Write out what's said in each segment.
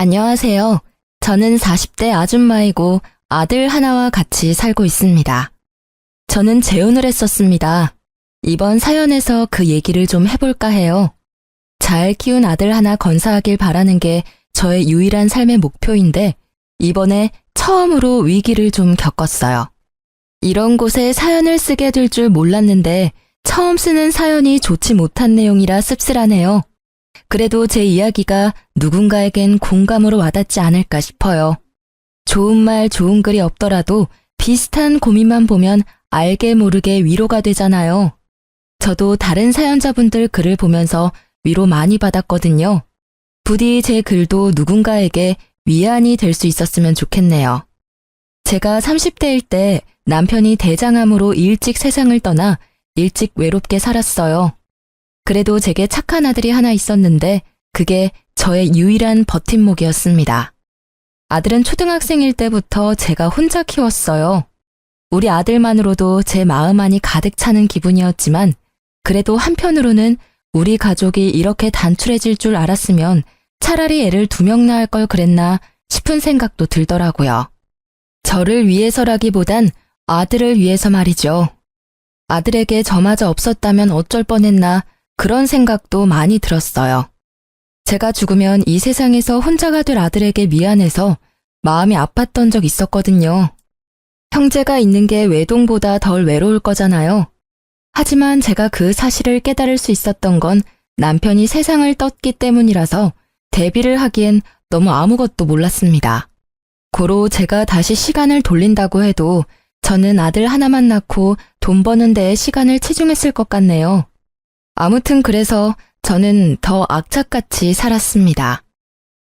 안녕하세요. 저는 40대 아줌마이고 아들 하나와 같이 살고 있습니다. 저는 재혼을 했었습니다. 이번 사연에서 그 얘기를 좀 해볼까 해요. 잘 키운 아들 하나 건사하길 바라는 게 저의 유일한 삶의 목표인데 이번에 처음으로 위기를 좀 겪었어요. 이런 곳에 사연을 쓰게 될 줄 몰랐는데 처음 쓰는 사연이 좋지 못한 내용이라 씁쓸하네요. 그래도 제 이야기가 누군가에겐 공감으로 와닿지 않을까 싶어요. 좋은 말, 좋은 글이 없더라도 비슷한 고민만 보면 알게 모르게 위로가 되잖아요. 저도 다른 사연자분들 글을 보면서 위로 많이 받았거든요. 부디 제 글도 누군가에게 위안이 될 수 있었으면 좋겠네요. 제가 30대일 때 남편이 대장암으로 일찍 세상을 떠나 일찍 외롭게 살았어요. 그래도 제게 착한 아들이 하나 있었는데 그게 저의 유일한 버팀목이었습니다. 아들은 초등학생일 때부터 제가 혼자 키웠어요. 우리 아들만으로도 제 마음 안이 가득 차는 기분이었지만 그래도 한편으로는 우리 가족이 이렇게 단출해질 줄 알았으면 차라리 애를 2명 낳을 걸 그랬나 싶은 생각도 들더라고요. 저를 위해서라기보단 아들을 위해서 말이죠. 아들에게 저마저 없었다면 어쩔 뻔했나 그런 생각도 많이 들었어요. 제가 죽으면 이 세상에서 혼자가 될 아들에게 미안해서 마음이 아팠던 적 있었거든요. 형제가 있는 게 외동보다 덜 외로울 거잖아요. 하지만 제가 그 사실을 깨달을 수 있었던 건 남편이 세상을 떴기 때문이라서 대비를 하기엔 너무 아무것도 몰랐습니다. 고로 제가 다시 시간을 돌린다고 해도 저는 아들 하나만 낳고 돈 버는 데에 시간을 치중했을 것 같네요. 아무튼 그래서 저는 더 악착같이 살았습니다.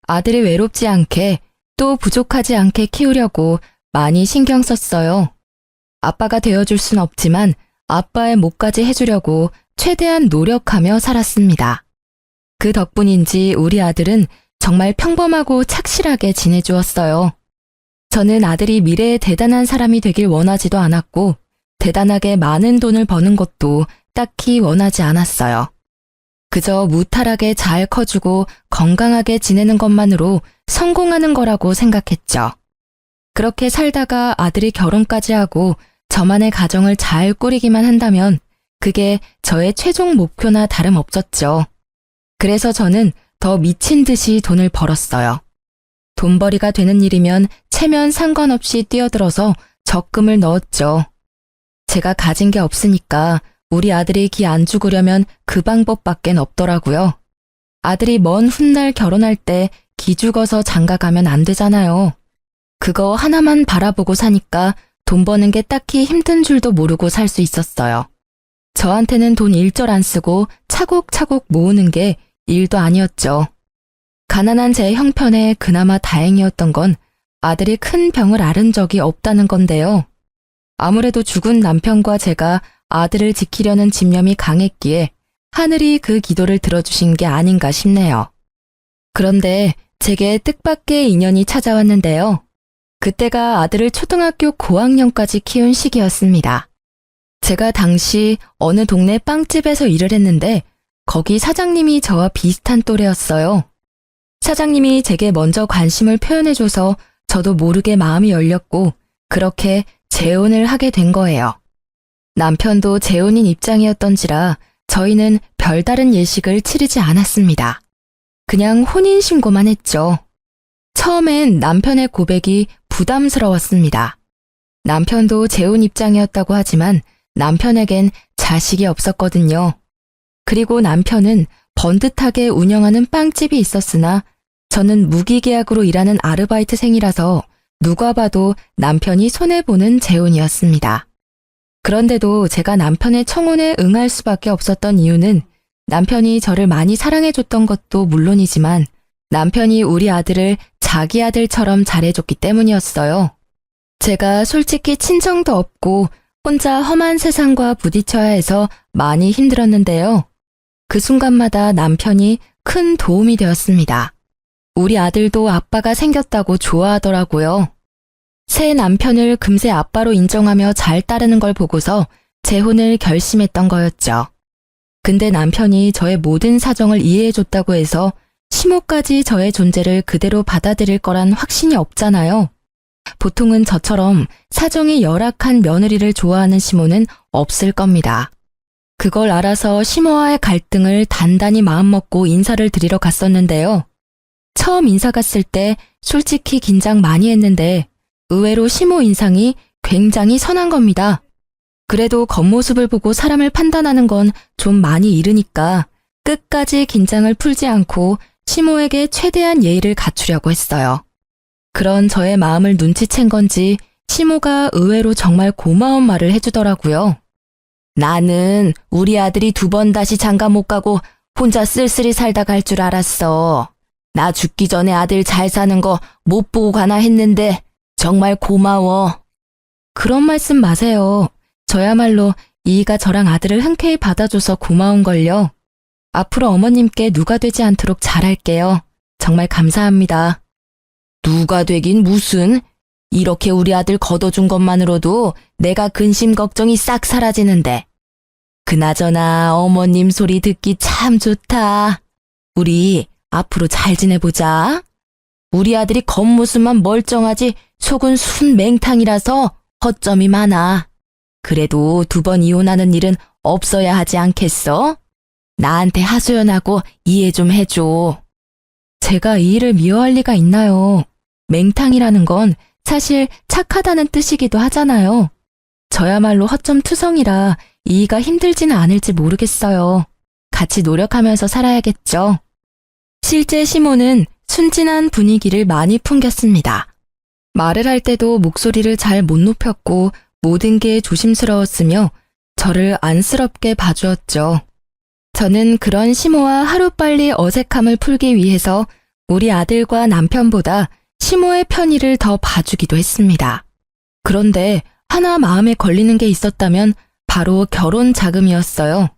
아들이 외롭지 않게 또 부족하지 않게 키우려고 많이 신경 썼어요. 아빠가 되어줄 순 없지만 아빠의 몫까지 해주려고 최대한 노력하며 살았습니다. 그 덕분인지 우리 아들은 정말 평범하고 착실하게 지내주었어요. 저는 아들이 미래에 대단한 사람이 되길 원하지도 않았고 대단하게 많은 돈을 버는 것도 딱히 원하지 않았어요. 그저 무탈하게 잘 커주고 건강하게 지내는 것만으로 성공하는 거라고 생각했죠. 그렇게 살다가 아들이 결혼까지 하고 저만의 가정을 잘 꾸리기만 한다면 그게 저의 최종 목표나 다름없었죠. 그래서 저는 더 미친 듯이 돈을 벌었어요. 돈벌이가 되는 일이면 체면 상관없이 뛰어들어서 적금을 넣었죠. 제가 가진 게 없으니까 우리 아들이 기 안 죽으려면 그 방법밖엔 없더라고요. 아들이 먼 훗날 결혼할 때 기 죽어서 장가가면 안 되잖아요. 그거 하나만 바라보고 사니까 돈 버는 게 딱히 힘든 줄도 모르고 살 수 있었어요. 저한테는 돈 일절 안 쓰고 차곡차곡 모으는 게 일도 아니었죠. 가난한 제 형편에 그나마 다행이었던 건 아들이 큰 병을 앓은 적이 없다는 건데요. 아무래도 죽은 남편과 제가 아들을 지키려는 집념이 강했기에 하늘이 그 기도를 들어주신 게 아닌가 싶네요. 그런데 제게 뜻밖의 인연이 찾아왔는데요. 그때가 아들을 초등학교 고학년까지 키운 시기였습니다. 제가 당시 어느 동네 빵집에서 일을 했는데 거기 사장님이 저와 비슷한 또래였어요. 사장님이 제게 먼저 관심을 표현해줘서 저도 모르게 마음이 열렸고 그렇게 재혼을 하게 된 거예요. 남편도 재혼인 입장이었던지라 저희는 별다른 예식을 치르지 않았습니다. 그냥 혼인신고만 했죠. 처음엔 남편의 고백이 부담스러웠습니다. 남편도 재혼 입장이었다고 하지만 남편에겐 자식이 없었거든요. 그리고 남편은 번듯하게 운영하는 빵집이 있었으나 저는 무기계약으로 일하는 아르바이트생이라서 누가 봐도 남편이 손해보는 재혼이었습니다. 그런데도 제가 남편의 청혼에 응할 수밖에 없었던 이유는 남편이 저를 많이 사랑해줬던 것도 물론이지만 남편이 우리 아들을 자기 아들처럼 잘해줬기 때문이었어요. 제가 솔직히 친정도 없고 혼자 험한 세상과 부딪혀야 해서 많이 힘들었는데요. 그 순간마다 남편이 큰 도움이 되었습니다. 우리 아들도 아빠가 생겼다고 좋아하더라고요. 새 남편을 금세 아빠로 인정하며 잘 따르는 걸 보고서 재혼을 결심했던 거였죠. 근데 남편이 저의 모든 사정을 이해해줬다고 해서 시모까지 저의 존재를 그대로 받아들일 거란 확신이 없잖아요. 보통은 저처럼 사정이 열악한 며느리를 좋아하는 시모는 없을 겁니다. 그걸 알아서 시모와의 갈등을 단단히 마음먹고 인사를 드리러 갔었는데요. 처음 인사 갔을 때 솔직히 긴장 많이 했는데 의외로 시모 인상이 굉장히 선한 겁니다. 그래도 겉모습을 보고 사람을 판단하는 건 좀 많이 이르니까 끝까지 긴장을 풀지 않고 시모에게 최대한 예의를 갖추려고 했어요. 그런 저의 마음을 눈치챈 건지 시모가 의외로 정말 고마운 말을 해주더라고요. 나는 우리 아들이 2번 다시 장가 못 가고 혼자 쓸쓸히 살다 갈 줄 알았어. 나 죽기 전에 아들 잘 사는 거 못 보고 가나 했는데 정말 고마워. 그런 말씀 마세요. 저야말로 이이가 저랑 아들을 흔쾌히 받아줘서 고마운걸요. 앞으로 어머님께 누가 되지 않도록 잘할게요. 정말 감사합니다. 누가 되긴 무슨? 이렇게 우리 아들 걷어준 것만으로도 내가 근심 걱정이 싹 사라지는데. 그나저나 어머님 소리 듣기 참 좋다. 우리 앞으로 잘 지내보자. 우리 아들이 겉모습만 멀쩡하지 속은 순맹탕이라서 허점이 많아. 그래도 2번 이혼하는 일은 없어야 하지 않겠어? 나한테 하소연하고 이해 좀 해줘. 제가 이 일을 미워할 리가 있나요? 맹탕이라는 건 사실 착하다는 뜻이기도 하잖아요. 저야말로 허점투성이라 이이가 힘들지는 않을지 모르겠어요. 같이 노력하면서 살아야겠죠. 실제 시모는 순진한 분위기를 많이 풍겼습니다. 말을 할 때도 목소리를 잘 못 높였고 모든 게 조심스러웠으며 저를 안쓰럽게 봐주었죠. 저는 그런 시모와 하루빨리 어색함을 풀기 위해서 우리 아들과 남편보다 시모의 편의를 더 봐주기도 했습니다. 그런데 하나 마음에 걸리는 게 있었다면 바로 결혼 자금이었어요.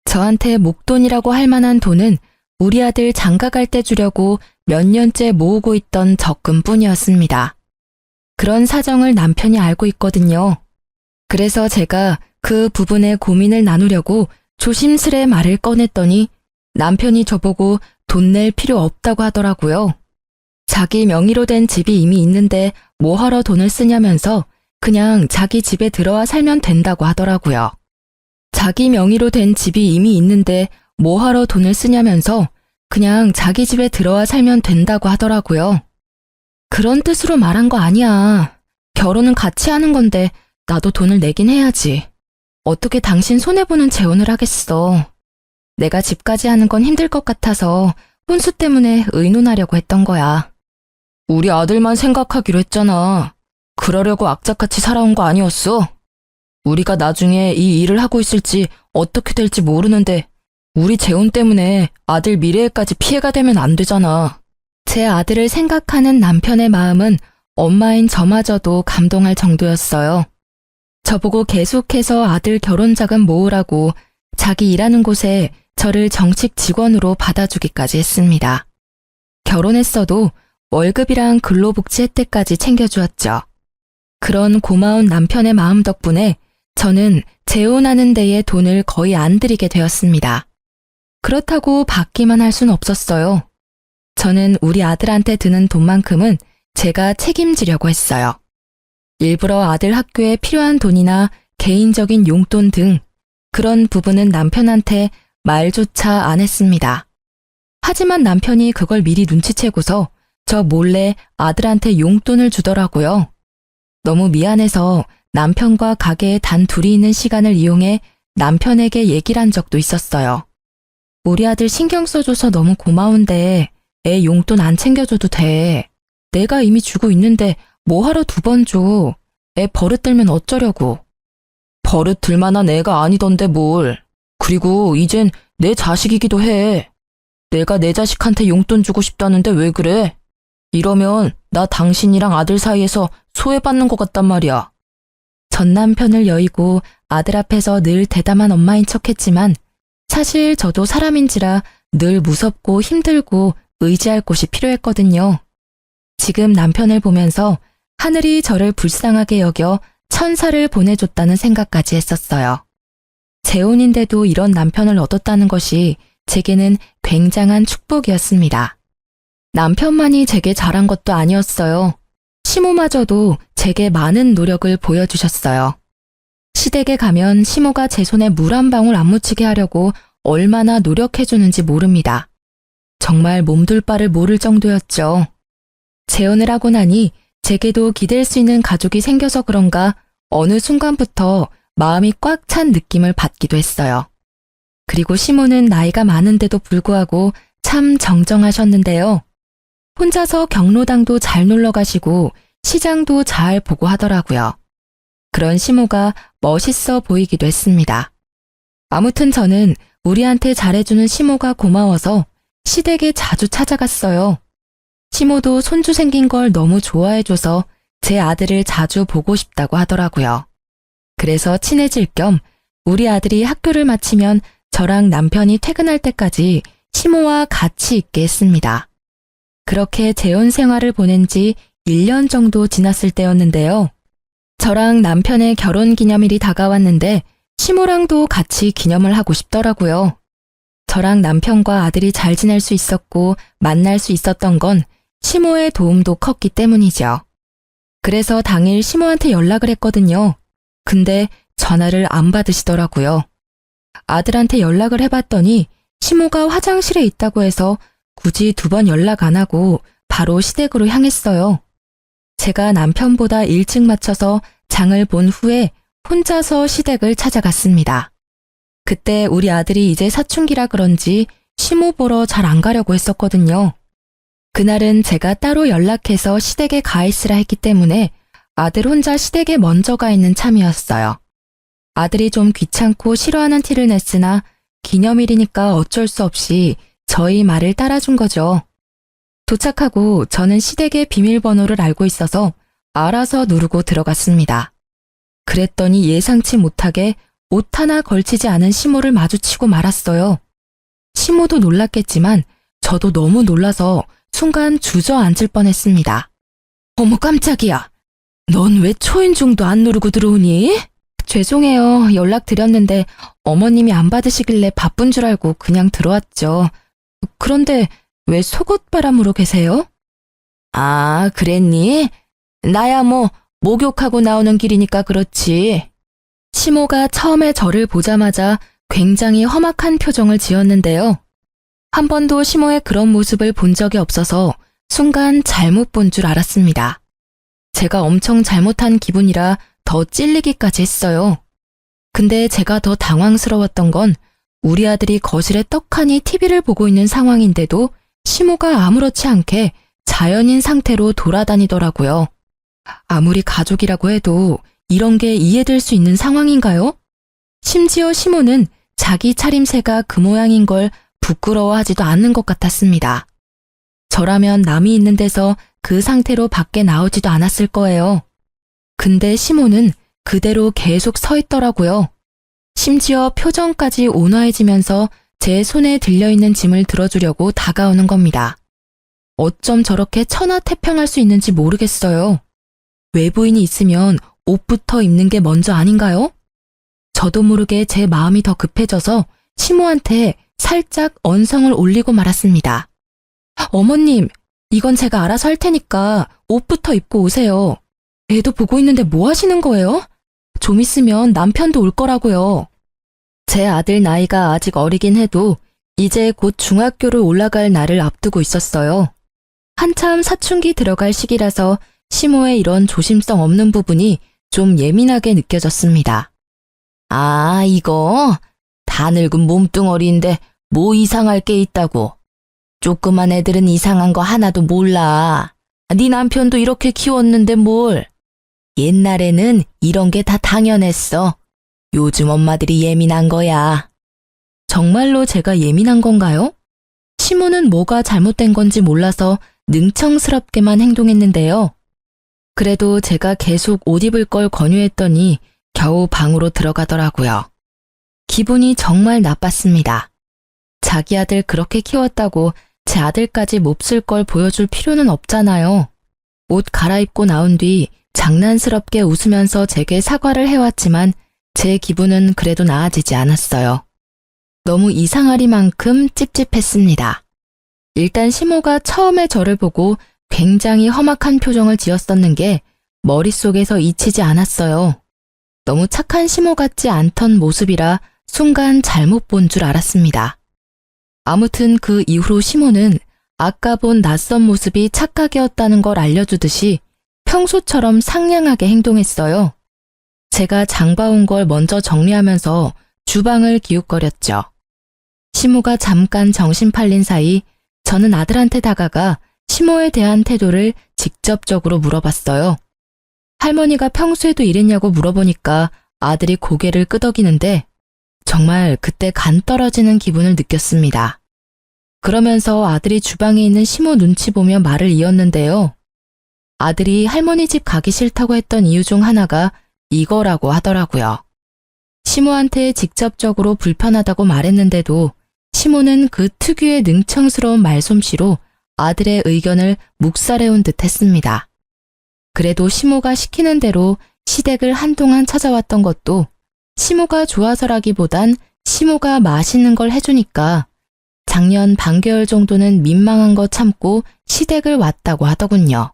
저한테 목돈이라고 할 만한 돈은 우리 아들 장가 갈 때 주려고 몇 년째 모으고 있던 적금뿐이었습니다. 그런 사정을 남편이 알고 있거든요. 그래서 제가 그 부분에 고민을 나누려고 조심스레 말을 꺼냈더니 남편이 저보고 돈 낼 필요 없다고 하더라고요. 자기 명의로 된 집이 이미 있는데 뭐하러 돈을 쓰냐면서 그냥 자기 집에 들어와 살면 된다고 하더라고요. 자기 명의로 된 집이 이미 있는데 뭐하러 돈을 쓰냐면서 그냥 자기 집에 들어와 살면 된다고 하더라고요. 그런 뜻으로 말한 거 아니야. 결혼은 같이 하는 건데 나도 돈을 내긴 해야지. 어떻게 당신 손해보는 재혼을 하겠어. 내가 집까지 하는 건 힘들 것 같아서 혼수 때문에 의논하려고 했던 거야. 우리 아들만 생각하기로 했잖아. 그러려고 악착같이 살아온 거 아니었어? 우리가 나중에 이 일을 하고 있을지 어떻게 될지 모르는데 우리 재혼 때문에 아들 미래에까지 피해가 되면 안 되잖아. 제 아들을 생각하는 남편의 마음은 엄마인 저마저도 감동할 정도였어요. 저보고 계속해서 아들 결혼 자금 모으라고 자기 일하는 곳에 저를 정식 직원으로 받아주기까지 했습니다. 결혼했어도 월급이랑 근로복지 혜택까지 챙겨주었죠. 그런 고마운 남편의 마음 덕분에 저는 재혼하는 데에 돈을 거의 안 들이게 되었습니다. 그렇다고 받기만 할 순 없었어요. 저는 우리 아들한테 드는 돈만큼은 제가 책임지려고 했어요. 일부러 아들 학교에 필요한 돈이나 개인적인 용돈 등 그런 부분은 남편한테 말조차 안 했습니다. 하지만 남편이 그걸 미리 눈치채고서 저 몰래 아들한테 용돈을 주더라고요. 너무 미안해서 남편과 가게에 단 둘이 있는 시간을 이용해 남편에게 얘기를 한 적도 있었어요. 우리 아들 신경 써줘서 너무 고마운데 애 용돈 안 챙겨줘도 돼. 내가 이미 주고 있는데 뭐하러 2번 줘. 애 버릇 들면 어쩌려고. 버릇 들 만한 애가 아니던데 뭘. 그리고 이젠 내 자식이기도 해. 내가 내 자식한테 용돈 주고 싶다는데 왜 그래? 이러면 나 당신이랑 아들 사이에서 소외받는 것 같단 말이야. 전 남편을 여의고 아들 앞에서 늘 대담한 엄마인 척했지만 사실 저도 사람인지라 늘 무섭고 힘들고 의지할 곳이 필요했거든요. 지금 남편을 보면서 하늘이 저를 불쌍하게 여겨 천사를 보내줬다는 생각까지 했었어요. 재혼인데도 이런 남편을 얻었다는 것이 제게는 굉장한 축복이었습니다. 남편만이 제게 잘한 것도 아니었어요. 시모마저도 제게 많은 노력을 보여주셨어요. 시댁에 가면 시모가 제 손에 물 한 방울 안 묻히게 하려고 얼마나 노력해주는지 모릅니다. 정말 몸둘 바를 모를 정도였죠. 재혼을 하고 나니 제게도 기댈 수 있는 가족이 생겨서 그런가 어느 순간부터 마음이 꽉 찬 느낌을 받기도 했어요. 그리고 시모는 나이가 많은데도 불구하고 참 정정하셨는데요. 혼자서 경로당도 잘 놀러 가시고 시장도 잘 보고 하더라고요. 그런 시모가 멋있어 보이기도 했습니다. 아무튼 저는 우리한테 잘해주는 시모가 고마워서 시댁에 자주 찾아갔어요. 시모도 손주 생긴 걸 너무 좋아해줘서 제 아들을 자주 보고 싶다고 하더라고요. 그래서 친해질 겸 우리 아들이 학교를 마치면 저랑 남편이 퇴근할 때까지 시모와 같이 있게 했습니다. 그렇게 재혼 생활을 보낸 지 1년 정도 지났을 때였는데요. 저랑 남편의 결혼 기념일이 다가왔는데 시모랑도 같이 기념을 하고 싶더라고요. 저랑 남편과 아들이 잘 지낼 수 있었고 만날 수 있었던 건 시모의 도움도 컸기 때문이죠. 그래서 당일 시모한테 연락을 했거든요. 근데 전화를 안 받으시더라고요. 아들한테 연락을 해봤더니 시모가 화장실에 있다고 해서 굳이 2번 연락 안 하고 바로 시댁으로 향했어요. 제가 남편보다 일찍 마쳐서 장을 본 후에 혼자서 시댁을 찾아갔습니다. 그때 우리 아들이 이제 사춘기라 그런지 시모 보러 잘 안 가려고 했었거든요. 그날은 제가 따로 연락해서 시댁에 가 있으라 했기 때문에 아들 혼자 시댁에 먼저 가 있는 참이었어요. 아들이 좀 귀찮고 싫어하는 티를 냈으나 기념일이니까 어쩔 수 없이 저희 말을 따라준 거죠. 도착하고 저는 시댁의 비밀번호를 알고 있어서 알아서 누르고 들어갔습니다. 그랬더니 예상치 못하게 옷 하나 걸치지 않은 시모를 마주치고 말았어요. 시모도 놀랐겠지만 저도 너무 놀라서 순간 주저앉을 뻔했습니다. 어머 깜짝이야. 넌 왜 초인종도 안 누르고 들어오니? 죄송해요. 연락드렸는데 어머님이 안 받으시길래 바쁜 줄 알고 그냥 들어왔죠. 그런데 왜 속옷바람으로 계세요? 아, 그랬니? 나야 뭐 목욕하고 나오는 길이니까 그렇지. 시모가 처음에 저를 보자마자 굉장히 험악한 표정을 지었는데요. 한 번도 시모의 그런 모습을 본 적이 없어서 순간 잘못 본 줄 알았습니다. 제가 엄청 잘못한 기분이라 더 찔리기까지 했어요. 근데 제가 더 당황스러웠던 건 우리 아들이 거실에 떡하니 TV를 보고 있는 상황인데도 시모가 아무렇지 않게 자연인 상태로 돌아다니더라고요. 아무리 가족이라고 해도 이런 게 이해될 수 있는 상황인가요? 심지어 시모는 자기 차림새가 그 모양인 걸 부끄러워하지도 않는 것 같았습니다. 저라면 남이 있는 데서 그 상태로 밖에 나오지도 않았을 거예요. 근데 시모는 그대로 계속 서 있더라고요. 심지어 표정까지 온화해지면서 제 손에 들려있는 짐을 들어주려고 다가오는 겁니다. 어쩜 저렇게 천하태평할 수 있는지 모르겠어요. 외부인이 있으면 옷부터 입는 게 먼저 아닌가요? 저도 모르게 제 마음이 더 급해져서 시모한테 살짝 언성을 올리고 말았습니다. 어머님, 이건 제가 알아서 할 테니까 옷부터 입고 오세요. 애도 보고 있는데 뭐 하시는 거예요? 좀 있으면 남편도 올 거라고요. 제 아들 나이가 아직 어리긴 해도 이제 곧 중학교를 올라갈 날을 앞두고 있었어요. 한참 사춘기 들어갈 시기라서 시모의 이런 조심성 없는 부분이 좀 예민하게 느껴졌습니다. 아, 이거 다 늙은 몸뚱어리인데 뭐 이상할 게 있다고. 조그만 애들은 이상한 거 하나도 몰라. 네 남편도 이렇게 키웠는데 뭘. 옛날에는 이런 게 다 당연했어. 요즘 엄마들이 예민한 거야. 정말로 제가 예민한 건가요? 시모는 뭐가 잘못된 건지 몰라서 능청스럽게만 행동했는데요. 그래도 제가 계속 옷 입을 걸 권유했더니 겨우 방으로 들어가더라고요. 기분이 정말 나빴습니다. 자기 아들 그렇게 키웠다고 제 아들까지 몹쓸 걸 보여줄 필요는 없잖아요. 옷 갈아입고 나온 뒤 장난스럽게 웃으면서 제게 사과를 해왔지만 제 기분은 그래도 나아지지 않았어요. 너무 이상하리만큼 찝찝했습니다. 일단 시모가 처음에 저를 보고 굉장히 험악한 표정을 지었었는 게 머릿속에서 잊히지 않았어요. 너무 착한 시모 같지 않던 모습이라 순간 잘못 본 줄 알았습니다. 아무튼 그 이후로 시모는 아까 본 낯선 모습이 착각이었다는 걸 알려주듯이 평소처럼 상냥하게 행동했어요. 제가 장봐온 걸 먼저 정리하면서 주방을 기웃거렸죠. 시모가 잠깐 정신 팔린 사이 저는 아들한테 다가가 시모에 대한 태도를 직접적으로 물어봤어요. 할머니가 평소에도 이랬냐고 물어보니까 아들이 고개를 끄덕이는데 정말 그때 간 떨어지는 기분을 느꼈습니다. 그러면서 아들이 주방에 있는 시모 눈치 보며 말을 이었는데요. 아들이 할머니 집 가기 싫다고 했던 이유 중 하나가 이거라고 하더라고요. 시모한테 직접적으로 불편하다고 말했는데도 시모는 그 특유의 능청스러운 말솜씨로 아들의 의견을 묵살해온 듯 했습니다. 그래도 시모가 시키는 대로 시댁을 한동안 찾아왔던 것도 시모가 좋아서라기보단 시모가 맛있는 걸 해주니까 작년 반개월 정도는 민망한 거 참고 시댁을 왔다고 하더군요.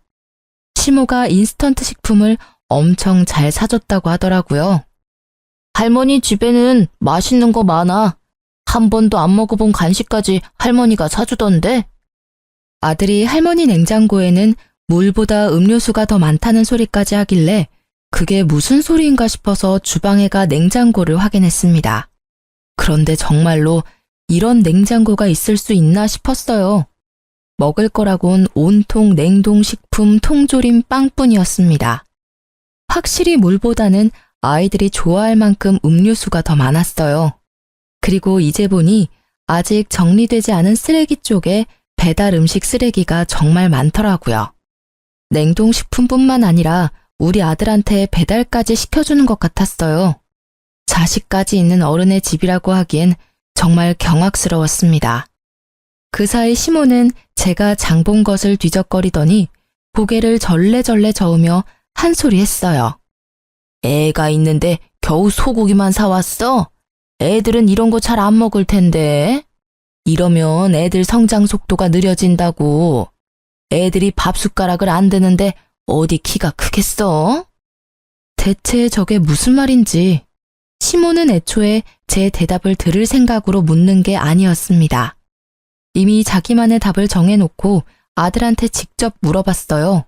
시모가 인스턴트 식품을 엄청 잘 사줬다고 하더라고요. 할머니 집에는 맛있는 거 많아. 한 번도 안 먹어본 간식까지 할머니가 사주던데? 아들이 할머니 냉장고에는 물보다 음료수가 더 많다는 소리까지 하길래 그게 무슨 소리인가 싶어서 주방에 가 냉장고를 확인했습니다. 그런데 정말로 이런 냉장고가 있을 수 있나 싶었어요. 먹을 거라곤 온통 냉동식품 통조림 빵뿐이었습니다. 확실히 물보다는 아이들이 좋아할 만큼 음료수가 더 많았어요. 그리고 이제 보니 아직 정리되지 않은 쓰레기 쪽에 배달 음식 쓰레기가 정말 많더라고요. 냉동식품뿐만 아니라 우리 아들한테 배달까지 시켜주는 것 같았어요. 자식까지 있는 어른의 집이라고 하기엔 정말 경악스러웠습니다. 그 사이 시모는 제가 장 본 것을 뒤적거리더니 고개를 절레절레 저으며 한 소리 했어요. 애가 있는데 겨우 소고기만 사왔어? 애들은 이런 거 잘 안 먹을 텐데. 이러면 애들 성장 속도가 느려진다고. 애들이 밥 숟가락을 안 드는데 어디 키가 크겠어? 대체 저게 무슨 말인지 시모는 애초에 제 대답을 들을 생각으로 묻는 게 아니었습니다. 이미 자기만의 답을 정해놓고 아들한테 직접 물어봤어요.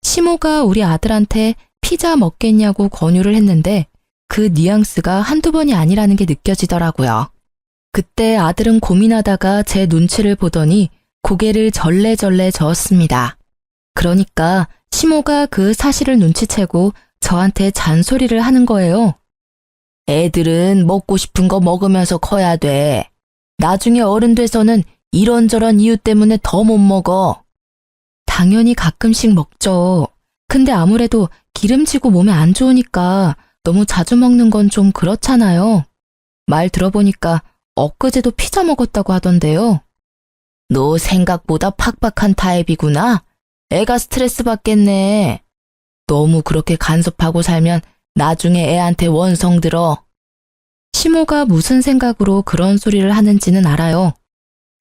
시모가 우리 아들한테 피자 먹겠냐고 권유를 했는데 그 뉘앙스가 한두 번이 아니라는 게 느껴지더라고요. 그때 아들은 고민하다가 제 눈치를 보더니 고개를 절레절레 저었습니다. 그러니까 시모가 그 사실을 눈치채고 저한테 잔소리를 하는 거예요. 애들은 먹고 싶은 거 먹으면서 커야 돼. 나중에 어른 돼서는 이런저런 이유 때문에 더 못 먹어. 당연히 가끔씩 먹죠. 근데 아무래도 기름지고 몸에 안 좋으니까 너무 자주 먹는 건 좀 그렇잖아요. 말 들어보니까 엊그제도 피자 먹었다고 하던데요. 너 생각보다 팍팍한 타입이구나. 애가 스트레스 받겠네. 너무 그렇게 간섭하고 살면 나중에 애한테 원성 들어. 시모가 무슨 생각으로 그런 소리를 하는지는 알아요.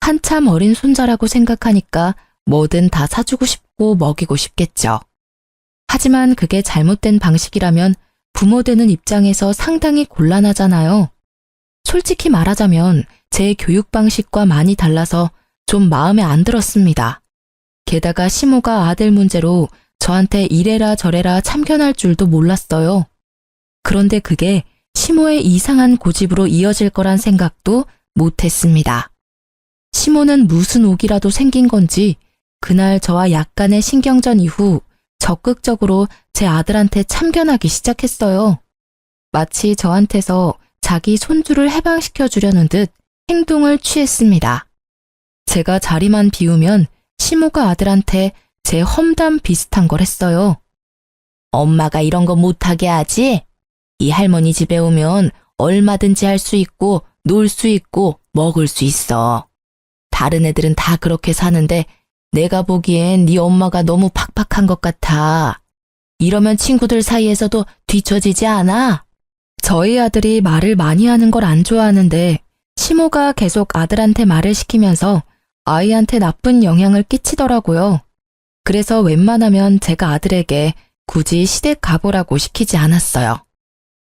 한참 어린 손자라고 생각하니까 뭐든 다 사주고 싶고 먹이고 싶겠죠. 하지만 그게 잘못된 방식이라면 부모 되는 입장에서 상당히 곤란하잖아요. 솔직히 말하자면 제 교육 방식과 많이 달라서 좀 마음에 안 들었습니다. 게다가 시모가 아들 문제로 저한테 이래라 저래라 참견할 줄도 몰랐어요. 그런데 그게 시모의 이상한 고집으로 이어질 거란 생각도 못했습니다. 시모는 무슨 옥이라도 생긴 건지 그날 저와 약간의 신경전 이후 적극적으로 제 아들한테 참견하기 시작했어요. 마치 저한테서 자기 손주를 해방시켜 주려는 듯 행동을 취했습니다. 제가 자리만 비우면 시모가 아들한테 제 험담 비슷한 걸 했어요. 엄마가 이런 거 못하게 하지? 이 할머니 집에 오면 얼마든지 할 수 있고 놀 수 있고 먹을 수 있어. 다른 애들은 다 그렇게 사는데 내가 보기엔 네 엄마가 너무 팍팍한 것 같아. 이러면 친구들 사이에서도 뒤처지지 않아? 저희 아들이 말을 많이 하는 걸 안 좋아하는데 시모가 계속 아들한테 말을 시키면서 아이한테 나쁜 영향을 끼치더라고요. 그래서 웬만하면 제가 아들에게 굳이 시댁 가보라고 시키지 않았어요.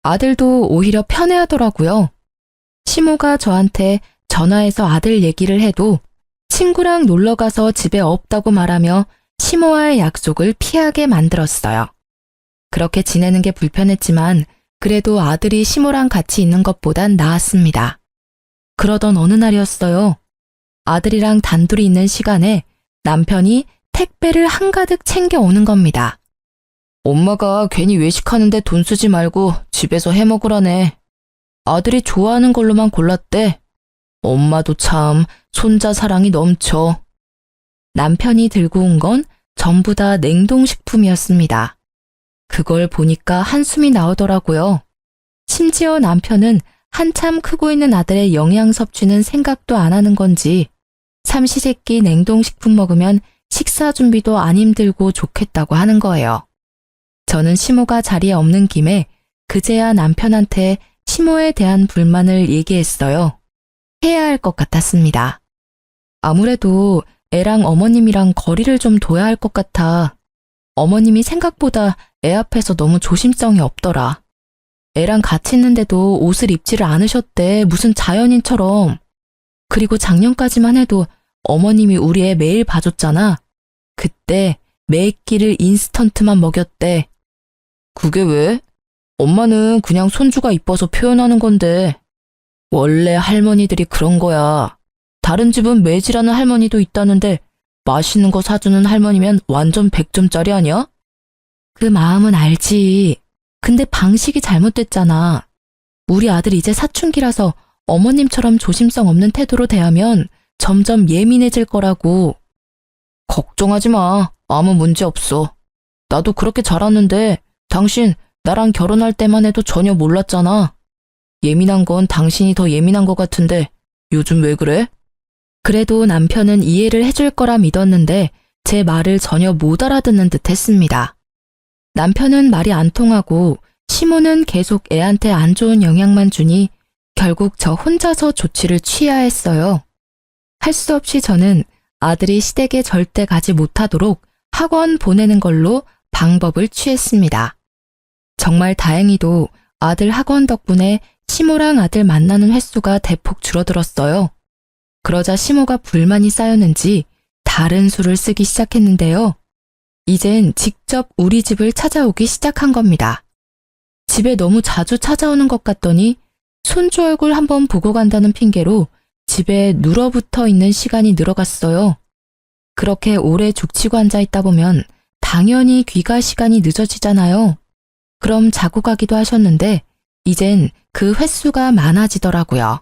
아들도 오히려 편해하더라고요. 시모가 저한테 전화해서 아들 얘기를 해도 친구랑 놀러가서 집에 없다고 말하며 시모와의 약속을 피하게 만들었어요. 그렇게 지내는 게 불편했지만 그래도 아들이 시모랑 같이 있는 것보단 나았습니다. 그러던 어느 날이었어요. 아들이랑 단둘이 있는 시간에 남편이 택배를 한가득 챙겨오는 겁니다. 엄마가 괜히 외식하는데 돈 쓰지 말고 집에서 해 먹으라네. 아들이 좋아하는 걸로만 골랐대. 엄마도 참 손자 사랑이 넘쳐. 남편이 들고 온 건 전부 다 냉동식품이었습니다. 그걸 보니까 한숨이 나오더라고요. 심지어 남편은 한참 크고 있는 아들의 영양 섭취는 생각도 안 하는 건지 삼시세끼 냉동식품 먹으면 식사 준비도 안 힘들고 좋겠다고 하는 거예요. 저는 시모가 자리에 없는 김에 그제야 남편한테 시모에 대한 불만을 얘기했어요. 해야 할 것 같았습니다. 아무래도 애랑 어머님이랑 거리를 좀 둬야 할 것 같아. 어머님이 생각보다 애 앞에서 너무 조심성이 없더라. 애랑 같이 있는데도 옷을 입지를 않으셨대. 무슨 자연인처럼. 그리고 작년까지만 해도 어머님이 우리 애 매일 봐줬잖아. 그때 매 끼를 인스턴트만 먹였대. 그게 왜? 엄마는 그냥 손주가 이뻐서 표현하는 건데. 원래 할머니들이 그런 거야. 다른 집은 매질하는 할머니도 있다는데 맛있는 거 사주는 할머니면 완전 100점짜리 아니야? 그 마음은 알지. 근데 방식이 잘못됐잖아. 우리 아들 이제 사춘기라서 어머님처럼 조심성 없는 태도로 대하면 점점 예민해질 거라고. 걱정하지 마. 아무 문제 없어. 나도 그렇게 자랐는데 당신 나랑 결혼할 때만 해도 전혀 몰랐잖아. 예민한 건 당신이 더 예민한 것 같은데 요즘 왜 그래? 그래도 남편은 이해를 해줄 거라 믿었는데 제 말을 전혀 못 알아듣는 듯 했습니다. 남편은 말이 안 통하고 시모는 계속 애한테 안 좋은 영향만 주니 결국 저 혼자서 조치를 취해야 했어요. 할 수 없이 저는 아들이 시댁에 절대 가지 못하도록 학원 보내는 걸로 방법을 취했습니다. 정말 다행히도 아들 학원 덕분에 시모랑 아들 만나는 횟수가 대폭 줄어들었어요. 그러자 시모가 불만이 쌓였는지 다른 수를 쓰기 시작했는데요. 이젠 직접 우리 집을 찾아오기 시작한 겁니다. 집에 너무 자주 찾아오는 것 같더니 손주 얼굴 한번 보고 간다는 핑계로 집에 눌어붙어 있는 시간이 늘어갔어요. 그렇게 오래 죽치고 앉아 있다 보면 당연히 귀가 시간이 늦어지잖아요. 그럼 자고 가기도 하셨는데 이젠 그 횟수가 많아지더라고요.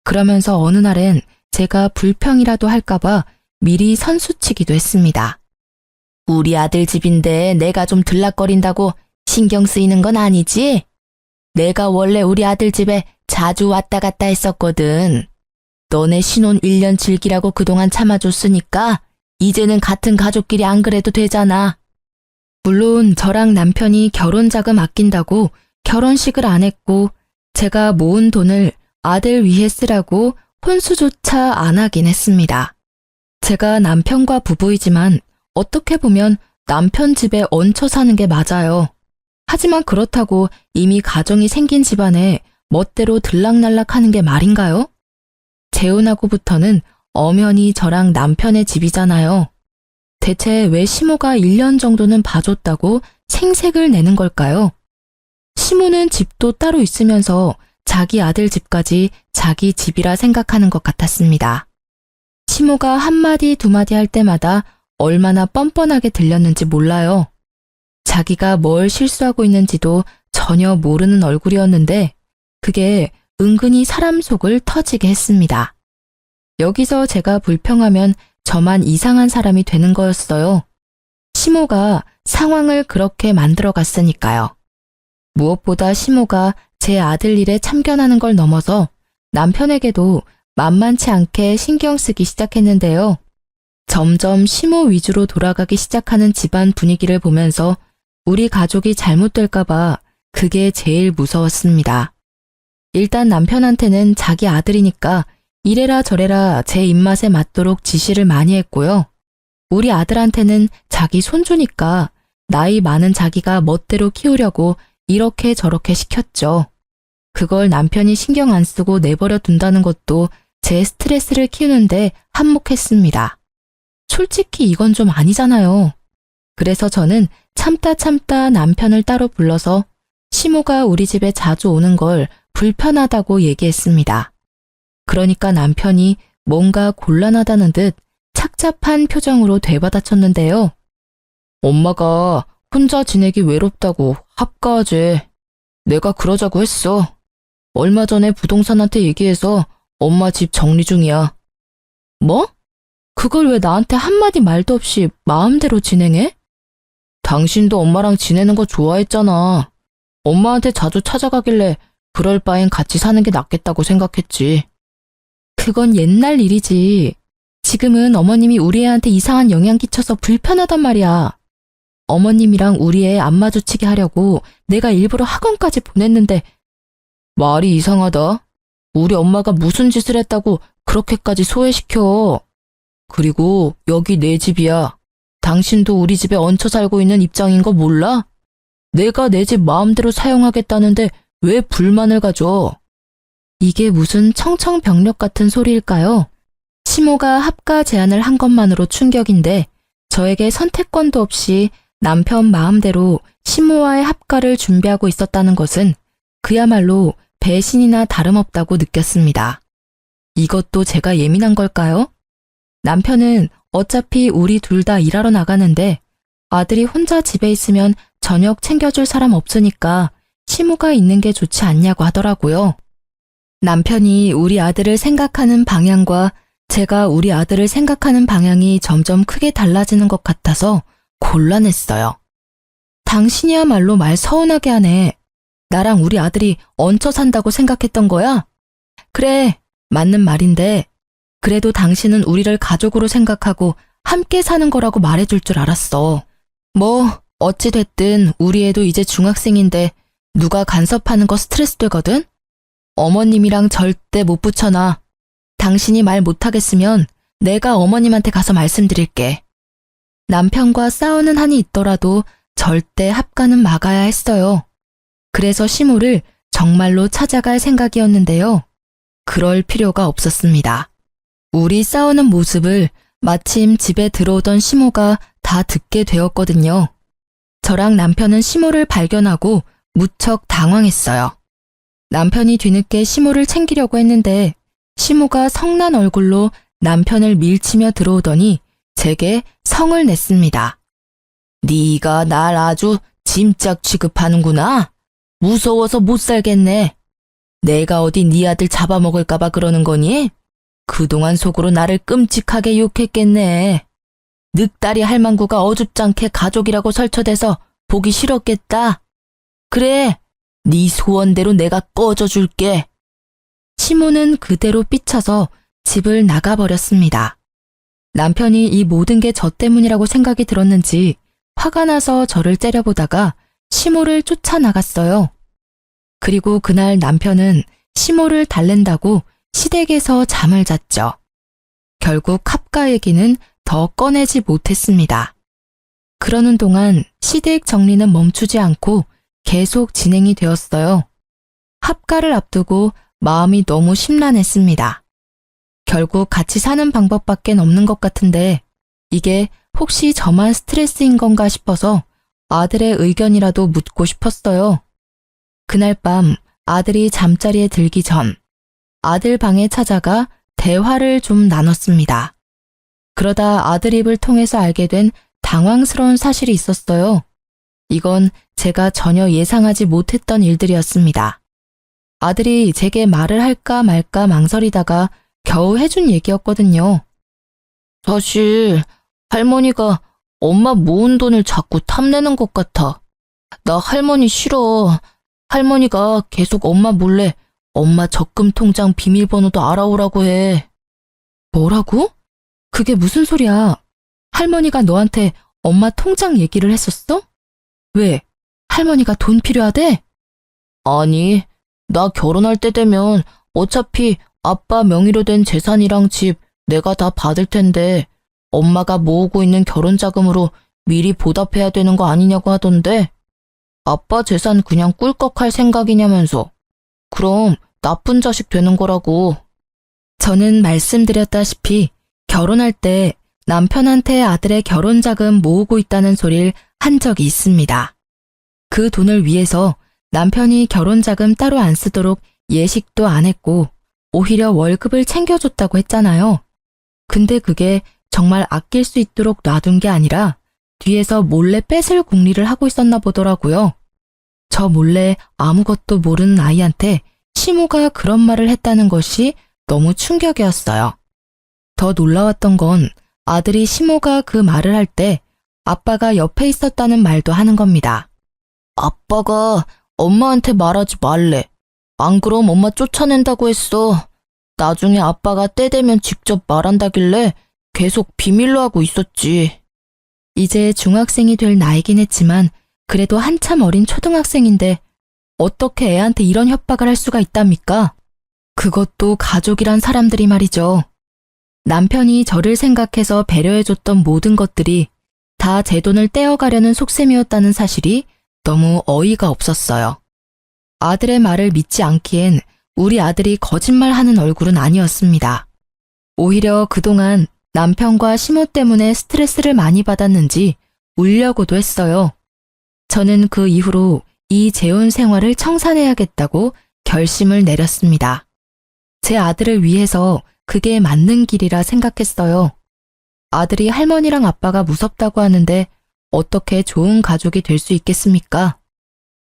그러면서 어느 날엔 제가 불평이라도 할까봐 미리 선수치기도 했습니다. 우리 아들 집인데 내가 좀 들락거린다고 신경 쓰이는 건 아니지? 내가 원래 우리 아들 집에 자주 왔다 갔다 했었거든. 너네 신혼 1년 즐기라고 그동안 참아줬으니까 이제는 같은 가족끼리 안 그래도 되잖아. 물론 저랑 남편이 결혼 자금 아낀다고 결혼식을 안 했고 제가 모은 돈을 아들 위해 쓰라고 혼수조차 안 하긴 했습니다. 제가 남편과 부부이지만 어떻게 보면 남편 집에 얹혀 사는 게 맞아요. 하지만 그렇다고 이미 가정이 생긴 집안에 멋대로 들락날락 하는 게 말인가요? 재혼하고부터는 엄연히 저랑 남편의 집이잖아요. 대체 왜 시모가 1년 정도는 봐줬다고 생색을 내는 걸까요? 시모는 집도 따로 있으면서 자기 아들 집까지 자기 집이라 생각하는 것 같았습니다. 시모가 한마디 두마디 할 때마다 얼마나 뻔뻔하게 들렸는지 몰라요. 자기가 뭘 실수하고 있는지도 전혀 모르는 얼굴이었는데 그게 은근히 사람 속을 터지게 했습니다. 여기서 제가 불평하면 저만 이상한 사람이 되는 거였어요. 시모가 상황을 그렇게 만들어 갔으니까요. 무엇보다 시모가 제 아들 일에 참견하는 걸 넘어서 남편에게도 만만치 않게 신경 쓰기 시작했는데요. 점점 시모 위주로 돌아가기 시작하는 집안 분위기를 보면서 우리 가족이 잘못될까봐 그게 제일 무서웠습니다. 일단 남편한테는 자기 아들이니까 이래라 저래라 제 입맛에 맞도록 지시를 많이 했고요. 우리 아들한테는 자기 손주니까 나이 많은 자기가 멋대로 키우려고 이렇게 저렇게 시켰죠. 그걸 남편이 신경 안 쓰고 내버려 둔다는 것도 제 스트레스를 키우는데 한몫했습니다. 솔직히 이건 좀 아니잖아요. 그래서 저는 참다 남편을 따로 불러서 시모가 우리 집에 자주 오는 걸 불편하다고 얘기했습니다. 그러니까 남편이 뭔가 곤란하다는 듯 착잡한 표정으로 되받아쳤는데요. 엄마가 혼자 지내기 외롭다고 합가하지. 내가 그러자고 했어. 얼마 전에 부동산한테 얘기해서 엄마 집 정리 중이야. 뭐? 그걸 왜 나한테 한마디 말도 없이 마음대로 진행해? 당신도 엄마랑 지내는 거 좋아했잖아. 엄마한테 자주 찾아가길래 그럴 바엔 같이 사는 게 낫겠다고 생각했지. 그건 옛날 일이지. 지금은 어머님이 우리 애한테 이상한 영향 끼쳐서 불편하단 말이야. 어머님이랑 우리 애 안 마주치게 하려고 내가 일부러 학원까지 보냈는데 말이 이상하다. 우리 엄마가 무슨 짓을 했다고 그렇게까지 소외시켜. 그리고 여기 내 집이야. 당신도 우리 집에 얹혀 살고 있는 입장인 거 몰라? 내가 내 집 마음대로 사용하겠다는데 왜 불만을 가져? 이게 무슨 청청병력 같은 소리일까요? 시모가 합가 제안을 한 것만으로 충격인데 저에게 선택권도 없이 남편 마음대로 시모와의 합가를 준비하고 있었다는 것은 그야말로 배신이나 다름없다고 느꼈습니다. 이것도 제가 예민한 걸까요? 남편은 어차피 우리 둘 다 일하러 나가는데 아들이 혼자 집에 있으면 저녁 챙겨줄 사람 없으니까 시모가 있는 게 좋지 않냐고 하더라고요. 남편이 우리 아들을 생각하는 방향과 제가 우리 아들을 생각하는 방향이 점점 크게 달라지는 것 같아서 곤란했어요. 당신이야말로 말 서운하게 하네. 나랑 우리 아들이 얹혀 산다고 생각했던 거야? 그래, 맞는 말인데 그래도 당신은 우리를 가족으로 생각하고 함께 사는 거라고 말해줄 줄 알았어. 뭐 어찌됐든 우리 애도 이제 중학생인데 누가 간섭하는 거 스트레스 되거든? 어머님이랑 절대 못 붙여놔. 당신이 말 못하겠으면 내가 어머님한테 가서 말씀드릴게. 남편과 싸우는 한이 있더라도 절대 합가는 막아야 했어요. 그래서 시모를 정말로 찾아갈 생각이었는데요. 그럴 필요가 없었습니다. 우리 싸우는 모습을 마침 집에 들어오던 시모가 다 듣게 되었거든요. 저랑 남편은 시모를 발견하고 무척 당황했어요. 남편이 뒤늦게 시모를 챙기려고 했는데 시모가 성난 얼굴로 남편을 밀치며 들어오더니 제게 성을 냈습니다. 네가 날 아주 짐짝 취급하는구나. 무서워서 못 살겠네. 내가 어디 네 아들 잡아먹을까봐 그러는 거니? 그동안 속으로 나를 끔찍하게 욕했겠네. 늑다리 할망구가 어줍잖게 가족이라고 설쳐대서 보기 싫었겠다. 그래, 네 소원대로 내가 꺼져줄게. 시모는 그대로 삐쳐서 집을 나가버렸습니다. 남편이 이 모든 게 저 때문이라고 생각이 들었는지 화가 나서 저를 째려보다가 시모를 쫓아나갔어요. 그리고 그날 남편은 시모를 달랜다고 시댁에서 잠을 잤죠. 결국 합가 얘기는 더 꺼내지 못했습니다. 그러는 동안 시댁 정리는 멈추지 않고 계속 진행이 되었어요. 합가를 앞두고 마음이 너무 심란했습니다. 결국 같이 사는 방법밖엔 없는 것 같은데 이게 혹시 저만 스트레스인 건가 싶어서 아들의 의견이라도 묻고 싶었어요. 그날 밤 아들이 잠자리에 들기 전 아들 방에 찾아가 대화를 좀 나눴습니다. 그러다 아들 입을 통해서 알게 된 당황스러운 사실이 있었어요. 이건 제가 전혀 예상하지 못했던 일들이었습니다. 아들이 제게 말을 할까 말까 망설이다가 겨우 해준 얘기였거든요. 사실 할머니가 엄마 모은 돈을 자꾸 탐내는 것 같아. 나 할머니 싫어. 할머니가 계속 엄마 몰래 엄마 적금 통장 비밀번호도 알아오라고 해. 뭐라고? 그게 무슨 소리야? 할머니가 너한테 엄마 통장 얘기를 했었어? 왜? 할머니가 돈 필요하대? 아니, 나 결혼할 때 되면 어차피 아빠 명의로 된 재산이랑 집 내가 다 받을 텐데 엄마가 모으고 있는 결혼 자금으로 미리 보답해야 되는 거 아니냐고 하던데 아빠 재산 그냥 꿀꺽할 생각이냐면서. 그럼 나쁜 자식 되는 거라고. 저는 말씀드렸다시피 결혼할 때 남편한테 아들의 결혼 자금 모으고 있다는 소리를 한 적이 있습니다. 그 돈을 위해서 남편이 결혼 자금 따로 안 쓰도록 예식도 안 했고 오히려 월급을 챙겨줬다고 했잖아요. 근데 그게 정말 아낄 수 있도록 놔둔 게 아니라 뒤에서 몰래 뺏을 궁리를 하고 있었나 보더라고요. 저 몰래 아무것도 모르는 아이한테 시모가 그런 말을 했다는 것이 너무 충격이었어요. 더 놀라웠던 건 아들이 시모가 그 말을 할 때 아빠가 옆에 있었다는 말도 하는 겁니다. 아빠가 엄마한테 말하지 말래. 안 그럼 엄마 쫓아낸다고 했어. 나중에 아빠가 때 되면 직접 말한다길래 계속 비밀로 하고 있었지. 이제 중학생이 될 나이긴 했지만 그래도 한참 어린 초등학생인데 어떻게 애한테 이런 협박을 할 수가 있답니까? 그것도 가족이란 사람들이 말이죠. 남편이 저를 생각해서 배려해줬던 모든 것들이 다 제 돈을 떼어가려는 속셈이었다는 사실이 너무 어이가 없었어요. 아들의 말을 믿지 않기엔 우리 아들이 거짓말하는 얼굴은 아니었습니다. 오히려 그동안 남편과 시모 때문에 스트레스를 많이 받았는지 울려고도 했어요. 저는 그 이후로 이 재혼 생활을 청산해야겠다고 결심을 내렸습니다. 제 아들을 위해서 그게 맞는 길이라 생각했어요. 아들이 할머니랑 아빠가 무섭다고 하는데 어떻게 좋은 가족이 될 수 있겠습니까?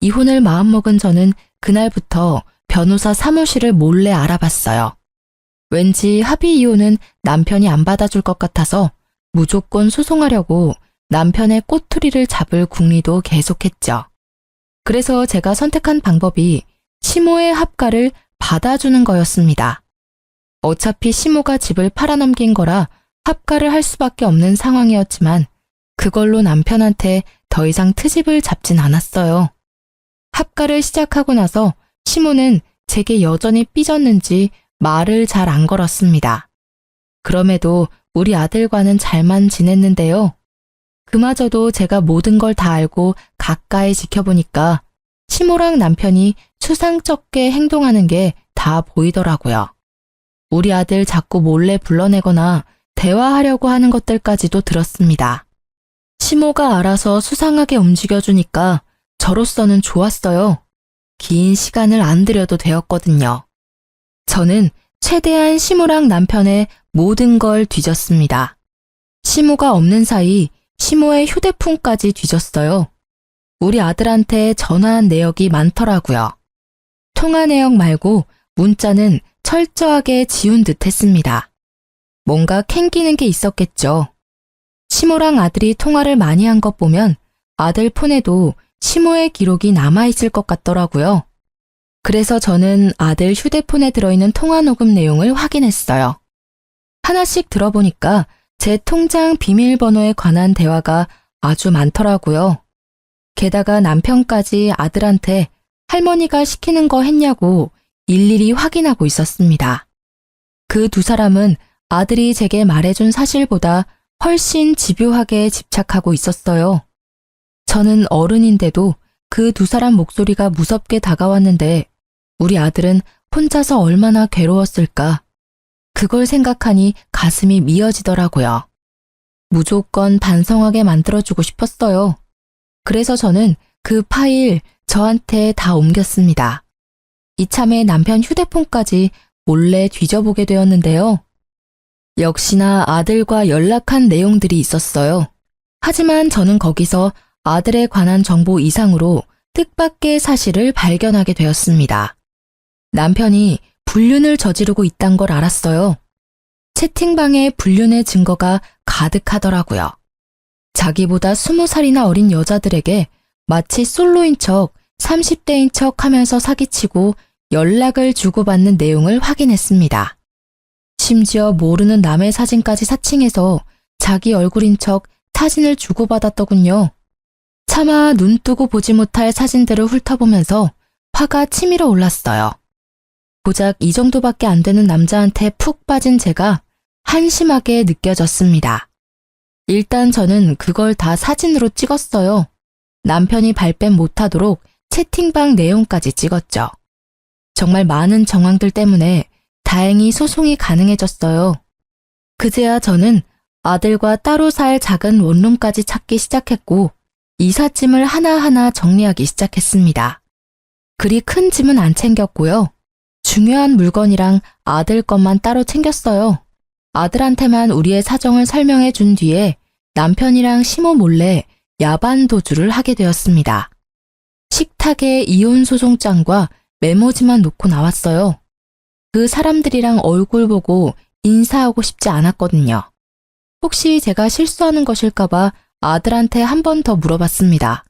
이혼을 마음먹은 저는 그날부터 변호사 사무실을 몰래 알아봤어요. 왠지 합의 이혼은 남편이 안 받아줄 것 같아서 무조건 소송하려고 남편의 꼬투리를 잡을 궁리도 계속했죠. 그래서 제가 선택한 방법이 시모의 합가를 받아주는 거였습니다. 어차피 시모가 집을 팔아넘긴 거라 합가를 할 수밖에 없는 상황이었지만 그걸로 남편한테 더 이상 트집을 잡진 않았어요. 합가를 시작하고 나서 시모는 제게 여전히 삐졌는지 말을 잘 안 걸었습니다. 그럼에도 우리 아들과는 잘만 지냈는데요. 그마저도 제가 모든 걸 다 알고 가까이 지켜보니까 시모랑 남편이 추상쩍게 행동하는 게 다 보이더라고요. 우리 아들 자꾸 몰래 불러내거나 대화하려고 하는 것들까지도 들었습니다. 시모가 알아서 수상하게 움직여주니까 저로서는 좋았어요. 긴 시간을 안 들여도 되었거든요. 저는 최대한 시모랑 남편의 모든 걸 뒤졌습니다. 시모가 없는 사이 시모의 휴대폰까지 뒤졌어요. 우리 아들한테 전화한 내역이 많더라고요. 통화 내역 말고 문자는 철저하게 지운 듯 했습니다. 뭔가 캥기는 게 있었겠죠. 시모랑 아들이 통화를 많이 한 것 보면 아들 폰에도 시모의 기록이 남아있을 것 같더라고요. 그래서 저는 아들 휴대폰에 들어있는 통화 녹음 내용을 확인했어요. 하나씩 들어보니까 제 통장 비밀번호에 관한 대화가 아주 많더라고요. 게다가 남편까지 아들한테 할머니가 시키는 거 했냐고 일일이 확인하고 있었습니다. 그 두 사람은 아들이 제게 말해준 사실보다 훨씬 집요하게 집착하고 있었어요. 저는 어른인데도 그 두 사람 목소리가 무섭게 다가왔는데 우리 아들은 혼자서 얼마나 괴로웠을까. 그걸 생각하니 가슴이 미어지더라고요. 무조건 반성하게 만들어주고 싶었어요. 그래서 저는 그 파일 저한테 다 옮겼습니다. 이참에 남편 휴대폰까지 몰래 뒤져보게 되었는데요. 역시나 아들과 연락한 내용들이 있었어요. 하지만 저는 거기서 아들에 관한 정보 이상으로 뜻밖의 사실을 발견하게 되었습니다. 남편이 불륜을 저지르고 있단 걸 알았어요. 채팅방에 불륜의 증거가 가득하더라고요. 자기보다 20살이나 어린 여자들에게 마치 솔로인 척 30대인 척 하면서 사기치고 연락을 주고받는 내용을 확인했습니다. 심지어 모르는 남의 사진까지 사칭해서 자기 얼굴인 척 사진을 주고받았더군요. 차마 눈 뜨고 보지 못할 사진들을 훑어보면서 화가 치밀어 올랐어요. 고작 이 정도밖에 안 되는 남자한테 푹 빠진 제가 한심하게 느껴졌습니다. 일단 저는 그걸 다 사진으로 찍었어요. 남편이 발뺌 못하도록 채팅방 내용까지 찍었죠. 정말 많은 정황들 때문에 다행히 소송이 가능해졌어요. 그제야 저는 아들과 따로 살 작은 원룸까지 찾기 시작했고 이삿짐을 하나하나 정리하기 시작했습니다. 그리 큰 짐은 안 챙겼고요. 중요한 물건이랑 아들 것만 따로 챙겼어요. 아들한테만 우리의 사정을 설명해 준 뒤에 남편이랑 시모 몰래 야반 도주를 하게 되었습니다. 식탁에 이혼 소송장과 메모지만 놓고 나왔어요. 그 사람들이랑 얼굴 보고 인사하고 싶지 않았거든요. 혹시 제가 실수하는 것일까봐 아들한테 한 번 더 물어봤습니다.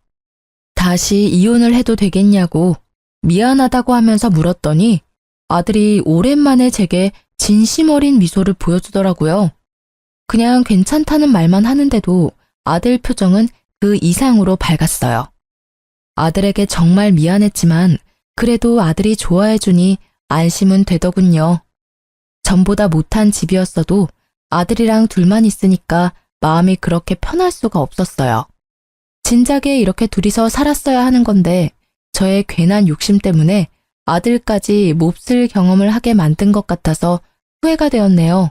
다시 이혼을 해도 되겠냐고 미안하다고 하면서 물었더니 아들이 오랜만에 제게 진심 어린 미소를 보여주더라고요. 그냥 괜찮다는 말만 하는데도 아들 표정은 그 이상으로 밝았어요. 아들에게 정말 미안했지만 그래도 아들이 좋아해주니 안심은 되더군요. 전보다 못한 집이었어도 아들이랑 둘만 있으니까 마음이 그렇게 편할 수가 없었어요. 진작에 이렇게 둘이서 살았어야 하는 건데 저의 괜한 욕심 때문에 아들까지 몹쓸 경험을 하게 만든 것 같아서 후회가 되었네요.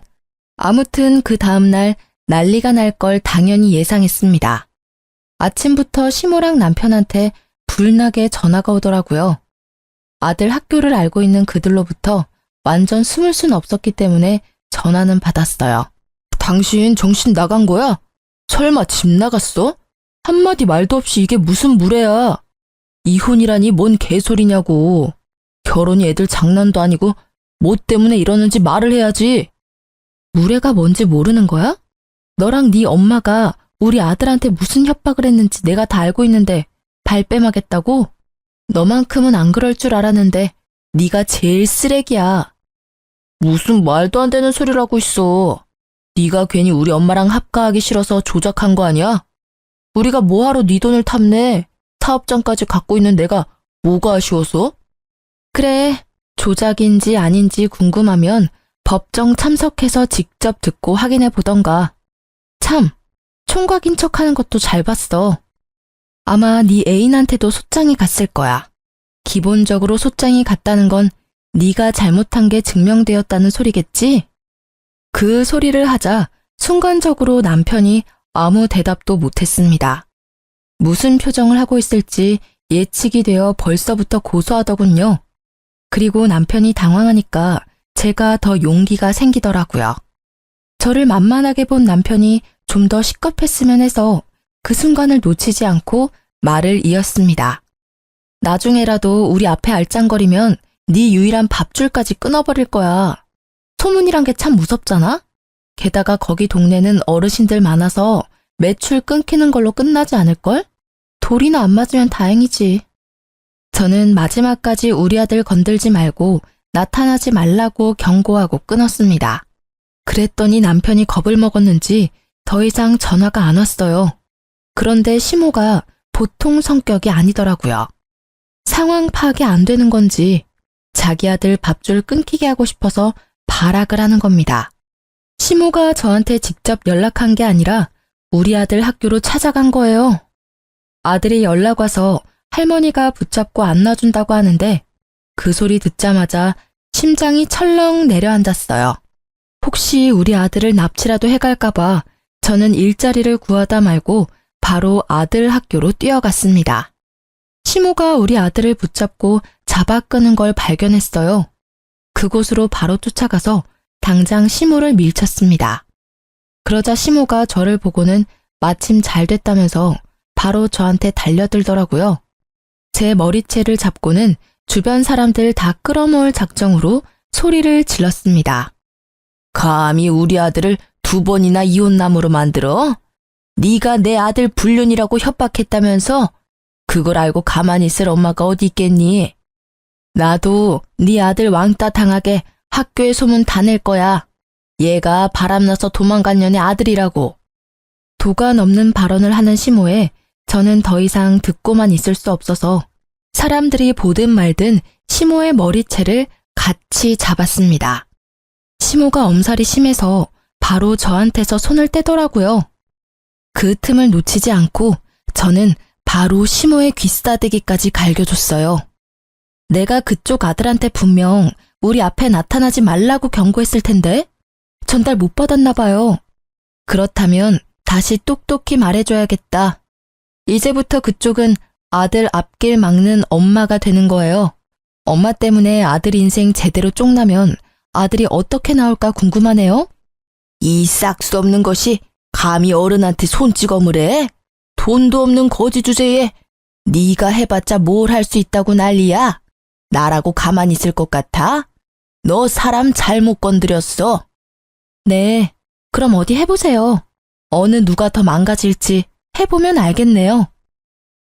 아무튼 그 다음날 난리가 날 걸 당연히 예상했습니다. 아침부터 시모랑 남편한테 불나게 전화가 오더라고요. 아들 학교를 알고 있는 그들로부터 완전 숨을 수는 없었기 때문에 전화는 받았어요. 당신 정신 나간 거야? 설마 집 나갔어? 한마디 말도 없이 이게 무슨 무례야. 이혼이라니 뭔 개소리냐고. 결혼이 애들 장난도 아니고 뭐 때문에 이러는지 말을 해야지. 무례가 뭔지 모르는 거야? 너랑 네 엄마가 우리 아들한테 무슨 협박을 했는지 내가 다 알고 있는데 발뺌하겠다고? 너만큼은 안 그럴 줄 알았는데 네가 제일 쓰레기야. 무슨 말도 안 되는 소리를 하고 있어. 네가 괜히 우리 엄마랑 합가하기 싫어서 조작한 거 아니야? 우리가 뭐하러 네 돈을 탐내? 사업장까지 갖고 있는 내가 뭐가 아쉬워서? 그래, 조작인지 아닌지 궁금하면 법정 참석해서 직접 듣고 확인해 보던가. 참, 총각인 척하는 것도 잘 봤어. 아마 네 애인한테도 소장이 갔을 거야. 기본적으로 소장이 갔다는 건 네가 잘못한 게 증명되었다는 소리겠지? 그 소리를 하자 순간적으로 남편이 아무 대답도 못했습니다. 무슨 표정을 하고 있을지 예측이 되어 벌써부터 고소하더군요. 그리고 남편이 당황하니까 제가 더 용기가 생기더라고요. 저를 만만하게 본 남편이 좀 더 시겁했으면 해서 그 순간을 놓치지 않고 말을 이었습니다. 나중에라도 우리 앞에 알짱거리면 네 유일한 밥줄까지 끊어버릴 거야. 소문이란 게 참 무섭잖아? 게다가 거기 동네는 어르신들 많아서 매출 끊기는 걸로 끝나지 않을걸? 돌이나 안 맞으면 다행이지. 저는 마지막까지 우리 아들 건들지 말고 나타나지 말라고 경고하고 끊었습니다. 그랬더니 남편이 겁을 먹었는지 더 이상 전화가 안 왔어요. 그런데 시모가 보통 성격이 아니더라고요. 상황 파악이 안 되는 건지 자기 아들 밥줄 끊기게 하고 싶어서 발악을 하는 겁니다. 시모가 저한테 직접 연락한 게 아니라 우리 아들 학교로 찾아간 거예요. 아들이 연락 와서 할머니가 붙잡고 안놔준다고 하는데 그 소리 듣자마자 심장이 철렁 내려앉았어요. 혹시 우리 아들을 납치라도 해갈까봐 저는 일자리를 구하다 말고 바로 아들 학교로 뛰어갔습니다. 시모가 우리 아들을 붙잡고 잡아 끄는 걸 발견했어요. 그곳으로 바로 쫓아가서 당장 시모를 밀쳤습니다. 그러자 시모가 저를 보고는 마침 잘 됐다면서 바로 저한테 달려들더라고요. 제 머리채를 잡고는 주변 사람들 다 끌어모을 작정으로 소리를 질렀습니다. 감히 우리 아들을 2번이나 이혼남으로 만들어? 네가 내 아들 불륜이라고 협박했다면서? 그걸 알고 가만히 있을 엄마가 어디 있겠니? 나도 네 아들 왕따 당하게 학교에 소문 다 낼 거야. 얘가 바람나서 도망간 년의 아들이라고. 도가 넘는 발언을 하는 시모에 저는 더 이상 듣고만 있을 수 없어서 사람들이 보든 말든 시모의 머리채를 같이 잡았습니다. 시모가 엄살이 심해서 바로 저한테서 손을 떼더라고요. 그 틈을 놓치지 않고 저는 바로 시모의 귀싸대기까지 갈겨줬어요. 내가 그쪽 아들한테 분명 우리 앞에 나타나지 말라고 경고했을 텐데 전달 못 받았나 봐요. 그렇다면 다시 똑똑히 말해줘야겠다. 이제부터 그쪽은 아들 앞길 막는 엄마가 되는 거예요. 엄마 때문에 아들 인생 제대로 쪽나면 아들이 어떻게 나올까 궁금하네요. 이 싹수 없는 것이 감히 어른한테 손찌검을 해? 돈도 없는 거지 주제에 네가 해봤자 뭘 할 수 있다고 난리야. 나라고 가만히 있을 것 같아? 너 사람 잘못 건드렸어. 네, 그럼 어디 해보세요. 어느 누가 더 망가질지 해보면 알겠네요.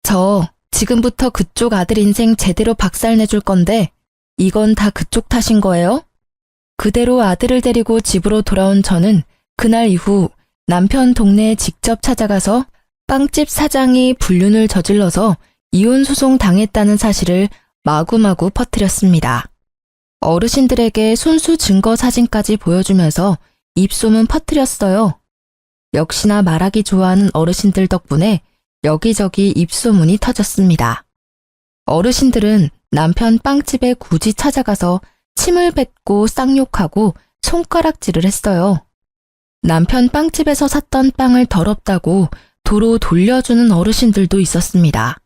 저 지금부터 그쪽 아들 인생 제대로 박살내줄 건데 이건 다 그쪽 탓인 거예요? 그대로 아들을 데리고 집으로 돌아온 저는 그날 이후 남편 동네에 직접 찾아가서 빵집 사장이 불륜을 저질러서 이혼 소송 당했다는 사실을 마구마구 퍼뜨렸습니다. 어르신들에게 손수 증거 사진까지 보여주면서 입소문 퍼뜨렸어요. 역시나 말하기 좋아하는 어르신들 덕분에 여기저기 입소문이 터졌습니다. 어르신들은 남편 빵집에 굳이 찾아가서 침을 뱉고 쌍욕하고 손가락질을 했어요. 남편 빵집에서 샀던 빵을 더럽다고 도로 돌려주는 어르신들도 있었습니다.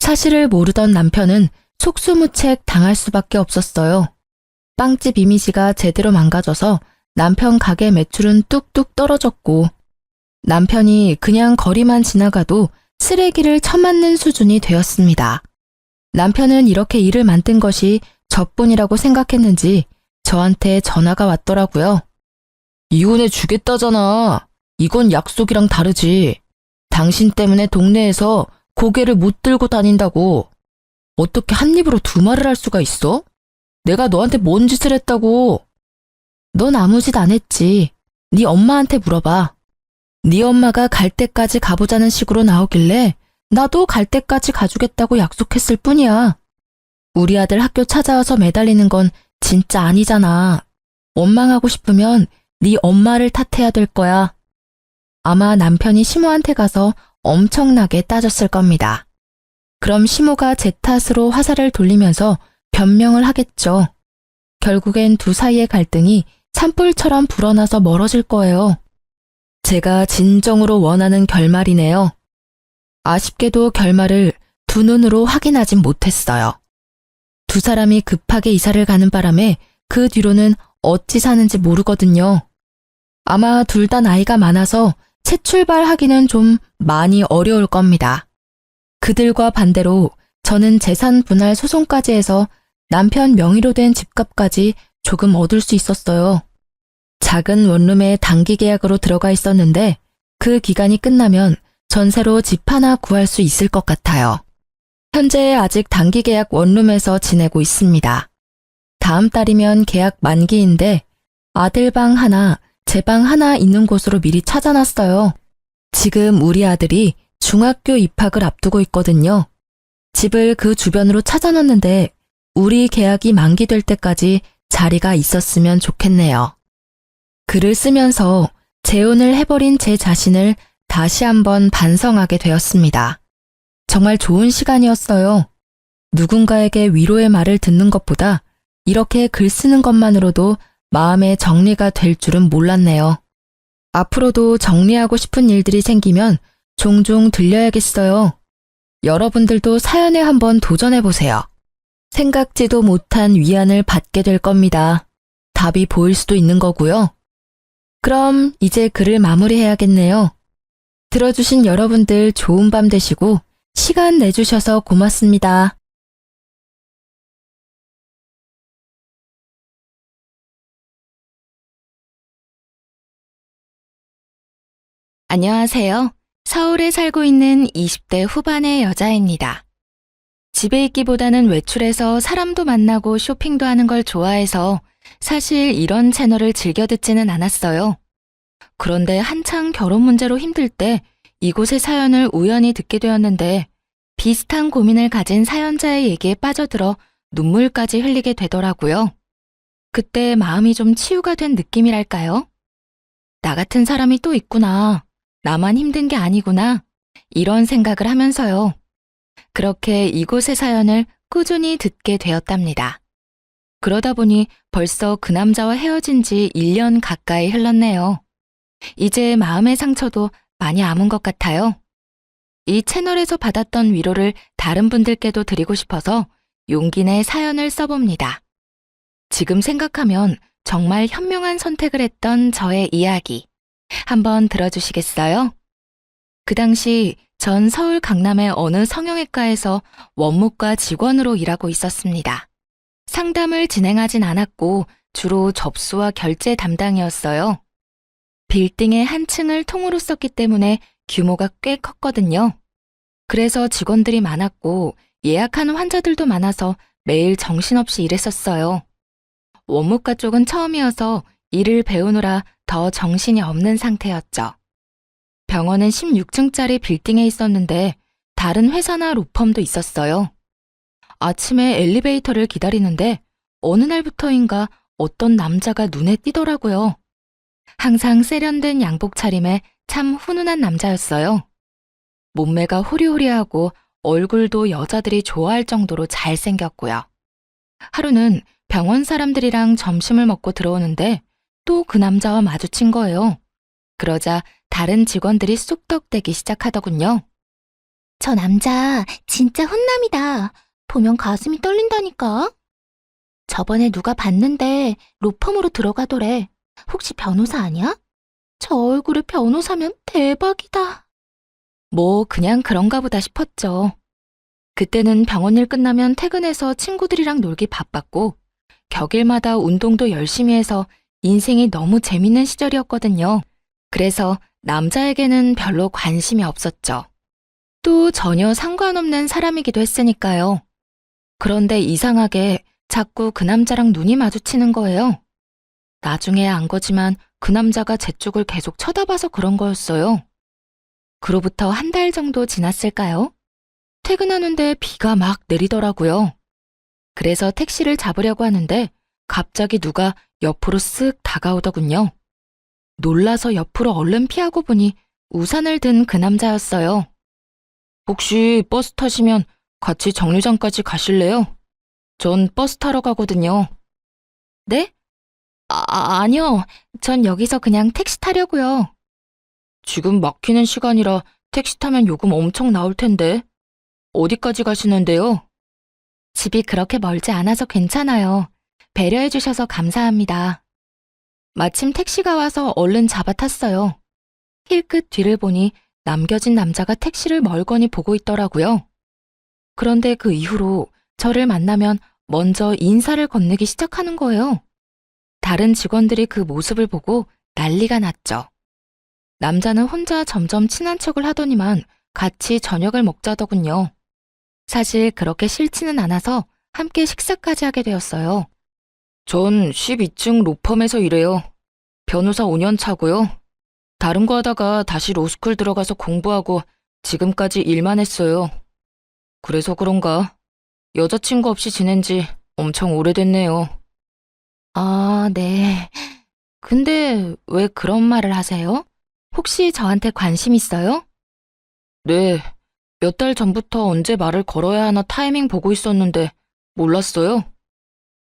사실을 모르던 남편은 속수무책 당할 수밖에 없었어요. 빵집 이미지가 제대로 망가져서 남편 가게 매출은 뚝뚝 떨어졌고 남편이 그냥 거리만 지나가도 쓰레기를 쳐맞는 수준이 되었습니다. 남편은 이렇게 일을 만든 것이 저뿐이라고 생각했는지 저한테 전화가 왔더라고요. 이혼해 주겠다잖아. 이건 약속이랑 다르지. 당신 때문에 동네에서 고개를 못 들고 다닌다고. 어떻게 한 입으로 두 말을 할 수가 있어? 내가 너한테 뭔 짓을 했다고. 넌 아무 짓 안 했지. 네 엄마한테 물어봐. 네 엄마가 갈 때까지 가보자는 식으로 나오길래 나도 갈 때까지 가주겠다고 약속했을 뿐이야. 우리 아들 학교 찾아와서 매달리는 건 진짜 아니잖아. 원망하고 싶으면 네 엄마를 탓해야 될 거야. 아마 남편이 시모한테 가서 엄청나게 따졌을 겁니다. 그럼 시모가 제 탓으로 화살을 돌리면서 변명을 하겠죠. 결국엔 두 사이의 갈등이 산불처럼 불어나서 멀어질 거예요. 제가 진정으로 원하는 결말이네요. 아쉽게도 결말을 두 눈으로 확인하진 못했어요. 두 사람이 급하게 이사를 가는 바람에 그 뒤로는 어찌 사는지 모르거든요. 아마 둘 다 나이가 많아서 새 출발하기는 좀 많이 어려울 겁니다. 그들과 반대로 저는 재산 분할 소송까지 해서 남편 명의로 된 집값까지 조금 얻을 수 있었어요. 작은 원룸에 단기 계약으로 들어가 있었는데 그 기간이 끝나면 전세로 집 하나 구할 수 있을 것 같아요. 현재 아직 단기 계약 원룸에서 지내고 있습니다. 다음 달이면 계약 만기인데 아들 방 하나, 제 방 하나 있는 곳으로 미리 찾아놨어요. 지금 우리 아들이 중학교 입학을 앞두고 있거든요. 집을 그 주변으로 찾아놨는데 우리 계약이 만기될 때까지 자리가 있었으면 좋겠네요. 글을 쓰면서 재혼을 해버린 제 자신을 다시 한번 반성하게 되었습니다. 정말 좋은 시간이었어요. 누군가에게 위로의 말을 듣는 것보다 이렇게 글 쓰는 것만으로도 마음의 정리가 될 줄은 몰랐네요. 앞으로도 정리하고 싶은 일들이 생기면 종종 들려야겠어요. 여러분들도 사연에 한번 도전해보세요. 생각지도 못한 위안을 받게 될 겁니다. 답이 보일 수도 있는 거고요. 그럼 이제 글을 마무리해야겠네요. 들어주신 여러분들 좋은 밤 되시고 시간 내주셔서 고맙습니다. 안녕하세요. 서울에 살고 있는 20대 후반의 여자입니다. 집에 있기보다는 외출해서 사람도 만나고 쇼핑도 하는 걸 좋아해서 사실 이런 채널을 즐겨 듣지는 않았어요. 그런데 한창 결혼 문제로 힘들 때 이곳의 사연을 우연히 듣게 되었는데 비슷한 고민을 가진 사연자의 얘기에 빠져들어 눈물까지 흘리게 되더라고요. 그때 마음이 좀 치유가 된 느낌이랄까요? 나 같은 사람이 또 있구나. 나만 힘든 게 아니구나. 이런 생각을 하면서요. 그렇게 이곳의 사연을 꾸준히 듣게 되었답니다. 그러다 보니 벌써 그 남자와 헤어진 지 1년 가까이 흘렀네요. 이제 마음의 상처도 많이 아문 것 같아요. 이 채널에서 받았던 위로를 다른 분들께도 드리고 싶어서 용기 내 사연을 써봅니다. 지금 생각하면 정말 현명한 선택을 했던 저의 이야기. 한번 들어주시겠어요? 그 당시 전 서울 강남의 어느 성형외과에서 원무과 직원으로 일하고 있었습니다. 상담을 진행하진 않았고 주로 접수와 결제 담당이었어요. 빌딩의 한 층을 통으로 썼기 때문에 규모가 꽤 컸거든요. 그래서 직원들이 많았고 예약하는 환자들도 많아서 매일 정신없이 일했었어요. 원무과 쪽은 처음이어서 일을 배우느라 더 정신이 없는 상태였죠. 병원은 16층짜리 빌딩에 있었는데 다른 회사나 로펌도 있었어요. 아침에 엘리베이터를 기다리는데 어느 날부터인가 어떤 남자가 눈에 띄더라고요. 항상 세련된 양복 차림에 참 훈훈한 남자였어요. 몸매가 호리호리하고 얼굴도 여자들이 좋아할 정도로 잘생겼고요. 하루는 병원 사람들이랑 점심을 먹고 들어오는데 또 그 남자와 마주친 거예요. 그러자 다른 직원들이 쑥덕대기 시작하더군요. 저 남자 진짜 훈남이다. 보면 가슴이 떨린다니까. 저번에 누가 봤는데 로펌으로 들어가더래. 혹시 변호사 아니야? 저 얼굴에 변호사면 대박이다. 뭐 그냥 그런가 보다 싶었죠. 그때는 병원 일 끝나면 퇴근해서 친구들이랑 놀기 바빴고 격일마다 운동도 열심히 해서 인생이 너무 재밌는 시절이었거든요. 그래서 남자에게는 별로 관심이 없었죠. 또 전혀 상관없는 사람이기도 했으니까요. 그런데 이상하게 자꾸 그 남자랑 눈이 마주치는 거예요. 나중에 안 거지만 그 남자가 제 쪽을 계속 쳐다봐서 그런 거였어요. 그로부터 한 달 정도 지났을까요? 퇴근하는데 비가 막 내리더라고요. 그래서 택시를 잡으려고 하는데 갑자기 누가 옆으로 쓱 다가오더군요. 놀라서 옆으로 얼른 피하고 보니 우산을 든 그 남자였어요. 혹시 버스 타시면 같이 정류장까지 가실래요? 전 버스 타러 가거든요. 네? 아니요. 전 여기서 그냥 택시 타려고요. 지금 막히는 시간이라 택시 타면 요금 엄청 나올 텐데. 어디까지 가시는데요? 집이 그렇게 멀지 않아서 괜찮아요. 배려해 주셔서 감사합니다. 마침 택시가 와서 얼른 잡아 탔어요. 힐끗 뒤를 보니 남겨진 남자가 택시를 멀거니 보고 있더라고요. 그런데 그 이후로 저를 만나면 먼저 인사를 건네기 시작하는 거예요. 다른 직원들이 그 모습을 보고 난리가 났죠. 남자는 혼자 점점 친한 척을 하더니만 같이 저녁을 먹자더군요. 사실 그렇게 싫지는 않아서 함께 식사까지 하게 되었어요. 전 12층 로펌에서 일해요. 변호사 5년 차고요. 다른 거 하다가 다시 로스쿨 들어가서 공부하고 지금까지 일만 했어요. 그래서 그런가 여자친구 없이 지낸 지 엄청 오래됐네요. 아, 네. 근데 왜 그런 말을 하세요? 혹시 저한테 관심 있어요? 네. 몇 달 전부터 언제 말을 걸어야 하나 타이밍 보고 있었는데 몰랐어요.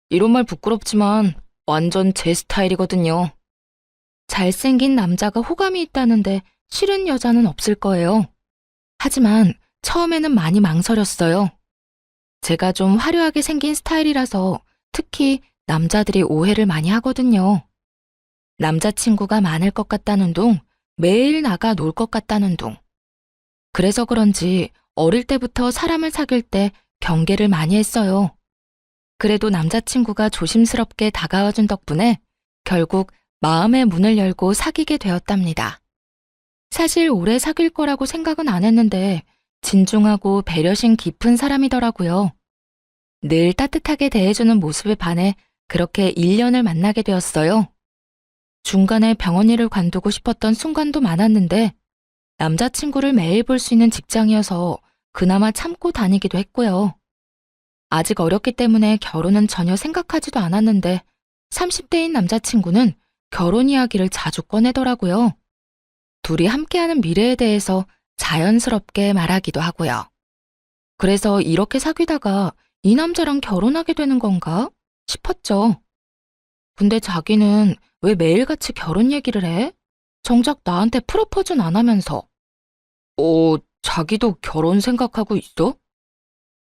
이런 말 부끄럽지만 완전 제 스타일이거든요. 잘생긴 남자가 호감이 있다는데 싫은 여자는 없을 거예요. 하지만 처음에는 많이 망설였어요. 제가 좀 화려하게 생긴 스타일이라서 특히 남자들이 오해를 많이 하거든요. 남자친구가 많을 것 같다는 둥, 매일 나가 놀 것 같다는 둥. 그래서 그런지 어릴 때부터 사람을 사귈 때 경계를 많이 했어요. 그래도 남자친구가 조심스럽게 다가와준 덕분에 결국 마음의 문을 열고 사귀게 되었답니다. 사실 오래 사귈 거라고 생각은 안 했는데 진중하고 배려심 깊은 사람이더라고요. 늘 따뜻하게 대해주는 모습에 반해 그렇게 1년을 만나게 되었어요. 중간에 병원 일을 관두고 싶었던 순간도 많았는데 남자친구를 매일 볼 수 있는 직장이어서 그나마 참고 다니기도 했고요. 아직 어렸기 때문에 결혼은 전혀 생각하지도 않았는데 30대인 남자친구는 결혼 이야기를 자주 꺼내더라고요. 둘이 함께하는 미래에 대해서 자연스럽게 말하기도 하고요. 그래서 이렇게 사귀다가 이 남자랑 결혼하게 되는 건가 싶었죠. 근데 자기는 왜 매일같이 결혼 얘기를 해? 정작 나한테 프로포즈는 안 하면서. 자기도 결혼 생각하고 있어?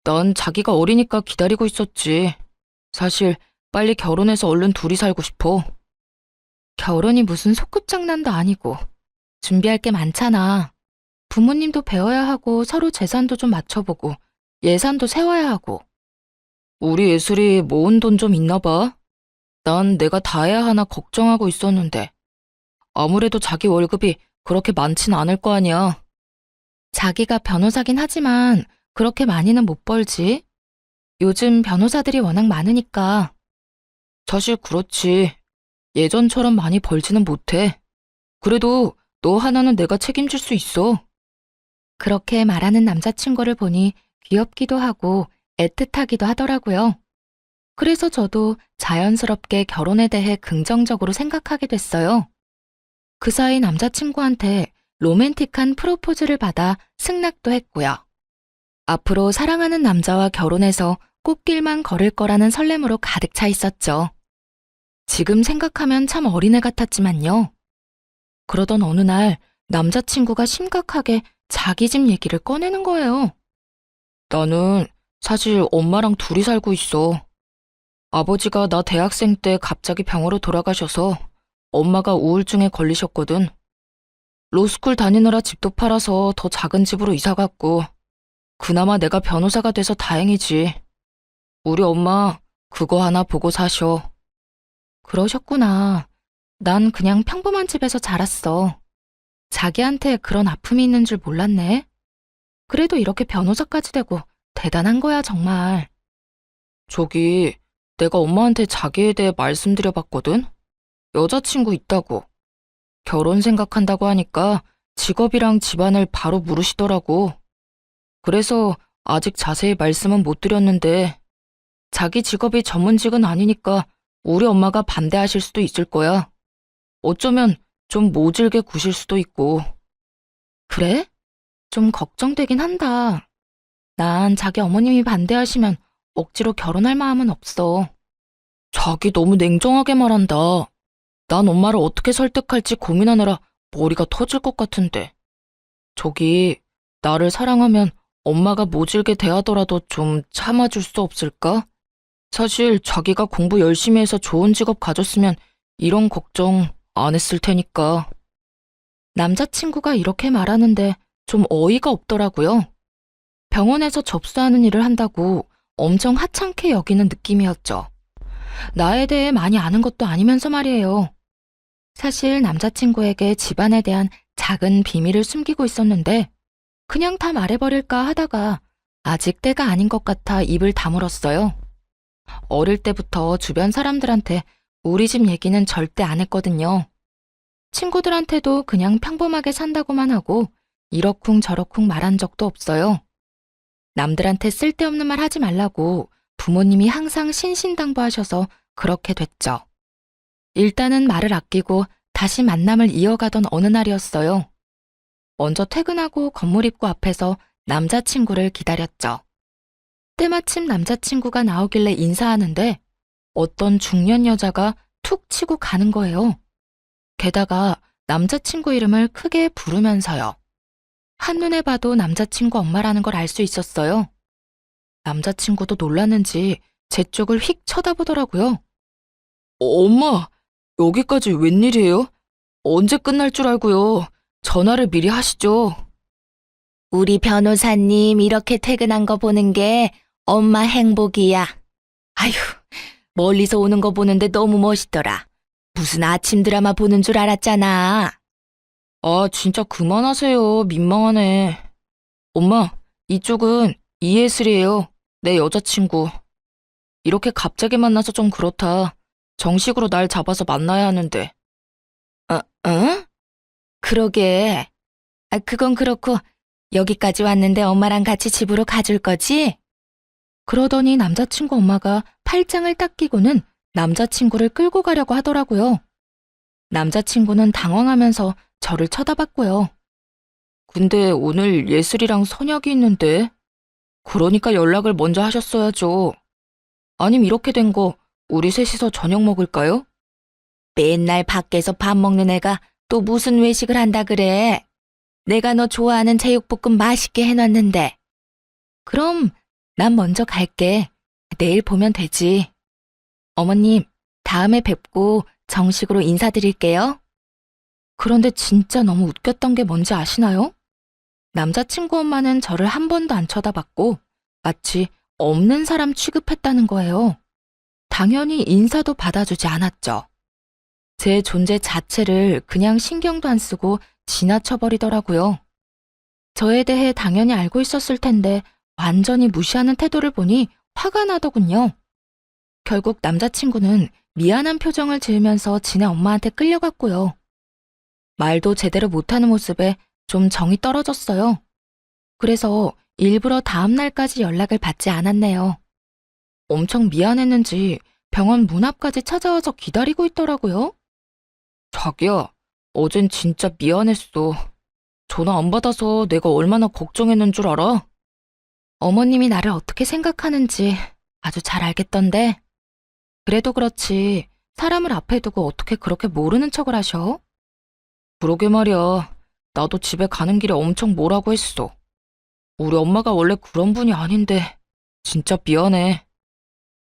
난 자기가 어리니까 기다리고 있었지. 사실 빨리 결혼해서 얼른 둘이 살고 싶어. 결혼이 무슨 소꿉장난도 아니고 준비할 게 많잖아. 부모님도 배워야 하고 서로 재산도 좀 맞춰보고 예산도 세워야 하고. 우리 예슬이 모은 돈 좀 있나 봐. 난 내가 다 해야 하나 걱정하고 있었는데 아무래도 자기 월급이 그렇게 많진 않을 거 아니야. 자기가 변호사긴 하지만 그렇게 많이는 못 벌지. 요즘 변호사들이 워낙 많으니까. 사실 그렇지. 예전처럼 많이 벌지는 못해. 그래도 너 하나는 내가 책임질 수 있어. 그렇게 말하는 남자친구를 보니 귀엽기도 하고 애틋하기도 하더라고요. 그래서 저도 자연스럽게 결혼에 대해 긍정적으로 생각하게 됐어요. 그 사이 남자친구한테 로맨틱한 프로포즈를 받아 승낙도 했고요. 앞으로 사랑하는 남자와 결혼해서 꽃길만 걸을 거라는 설렘으로 가득 차 있었죠. 지금 생각하면 참 어린애 같았지만요. 그러던 어느 날 남자친구가 심각하게 자기 집 얘기를 꺼내는 거예요. 나는 사실 엄마랑 둘이 살고 있어. 아버지가 나 대학생 때 갑자기 병으로 돌아가셔서 엄마가 우울증에 걸리셨거든. 로스쿨 다니느라 집도 팔아서 더 작은 집으로 이사 갔고, 그나마 내가 변호사가 돼서 다행이지. 우리 엄마 그거 하나 보고 사셔. 그러셨구나. 난 그냥 평범한 집에서 자랐어. 자기한테 그런 아픔이 있는 줄 몰랐네. 그래도 이렇게 변호사까지 되고 대단한 거야, 정말. 저기, 내가 엄마한테 자기에 대해 말씀드려봤거든? 여자친구 있다고. 결혼 생각한다고 하니까 직업이랑 집안을 바로 물으시더라고. 그래서 아직 자세히 말씀은 못 드렸는데 자기 직업이 전문직은 아니니까 우리 엄마가 반대하실 수도 있을 거야. 어쩌면 좀 모질게 구실 수도 있고. 그래? 좀 걱정되긴 한다. 난 자기 어머님이 반대하시면 억지로 결혼할 마음은 없어. 자기 너무 냉정하게 말한다. 난 엄마를 어떻게 설득할지 고민하느라 머리가 터질 것 같은데. 저기, 나를 사랑하면 엄마가 모질게 대하더라도 좀 참아줄 수 없을까? 사실 자기가 공부 열심히 해서 좋은 직업 가졌으면 이런 걱정 안 했을 테니까. 남자친구가 이렇게 말하는데 좀 어이가 없더라고요. 병원에서 접수하는 일을 한다고 엄청 하찮게 여기는 느낌이었죠. 나에 대해 많이 아는 것도 아니면서 말이에요. 사실 남자친구에게 집안에 대한 작은 비밀을 숨기고 있었는데 그냥 다 말해버릴까 하다가 아직 때가 아닌 것 같아 입을 다물었어요. 어릴 때부터 주변 사람들한테 우리 집 얘기는 절대 안 했거든요. 친구들한테도 그냥 평범하게 산다고만 하고 이러쿵저러쿵 말한 적도 없어요. 남들한테 쓸데없는 말 하지 말라고 부모님이 항상 신신당부하셔서 그렇게 됐죠. 일단은 말을 아끼고 다시 만남을 이어가던 어느 날이었어요. 먼저 퇴근하고 건물 입구 앞에서 남자친구를 기다렸죠. 때마침 남자친구가 나오길래 인사하는데 어떤 중년 여자가 툭 치고 가는 거예요. 게다가 남자친구 이름을 크게 부르면서요. 한눈에 봐도 남자친구 엄마라는 걸 알 수 있었어요. 남자친구도 놀랐는지 제 쪽을 휙 쳐다보더라고요. 엄마, 여기까지 웬일이에요? 언제 끝날 줄 알고요. 전화를 미리 하시죠. 우리 변호사님 이렇게 퇴근한 거 보는 게 엄마 행복이야. 아휴, 멀리서 오는 거 보는데 너무 멋있더라. 무슨 아침 드라마 보는 줄 알았잖아. 아, 진짜 그만하세요. 민망하네. 엄마, 이쪽은 이예슬이에요. 내 여자친구. 이렇게 갑자기 만나서 좀 그렇다. 정식으로 날 잡아서 만나야 하는데. 응? 그러게. 그건 그렇고 여기까지 왔는데 엄마랑 같이 집으로 가줄 거지? 그러더니 남자친구 엄마가 팔짱을 딱 끼고는 남자친구를 끌고 가려고 하더라고요. 남자친구는 당황하면서 저를 쳐다봤고요. 근데 오늘 예슬이랑 선약이 있는데? 그러니까 연락을 먼저 하셨어야죠. 아님 이렇게 된 거 우리 셋이서 저녁 먹을까요? 맨날 밖에서 밥 먹는 애가 또 무슨 외식을 한다 그래? 내가 너 좋아하는 제육볶음 맛있게 해놨는데. 그럼 난 먼저 갈게. 내일 보면 되지. 어머님, 다음에 뵙고 정식으로 인사드릴게요. 그런데 진짜 너무 웃겼던 게 뭔지 아시나요? 남자친구 엄마는 저를 한 번도 안 쳐다봤고 마치 없는 사람 취급했다는 거예요. 당연히 인사도 받아주지 않았죠. 제 존재 자체를 그냥 신경도 안 쓰고 지나쳐버리더라고요. 저에 대해 당연히 알고 있었을 텐데 완전히 무시하는 태도를 보니 화가 나더군요. 결국 남자친구는 미안한 표정을 지으면서 지네 엄마한테 끌려갔고요. 말도 제대로 못하는 모습에 좀 정이 떨어졌어요. 그래서 일부러 다음 날까지 연락을 받지 않았네요. 엄청 미안했는지 병원 문 앞까지 찾아와서 기다리고 있더라고요. 자기야, 어젠 진짜 미안했어. 전화 안 받아서 내가 얼마나 걱정했는 줄 알아? 어머님이 나를 어떻게 생각하는지 아주 잘 알겠던데. 그래도 그렇지 사람을 앞에 두고 어떻게 그렇게 모르는 척을 하셔? 그러게 말이야. 나도 집에 가는 길에 엄청 뭐라고 했어. 우리 엄마가 원래 그런 분이 아닌데 진짜 미안해.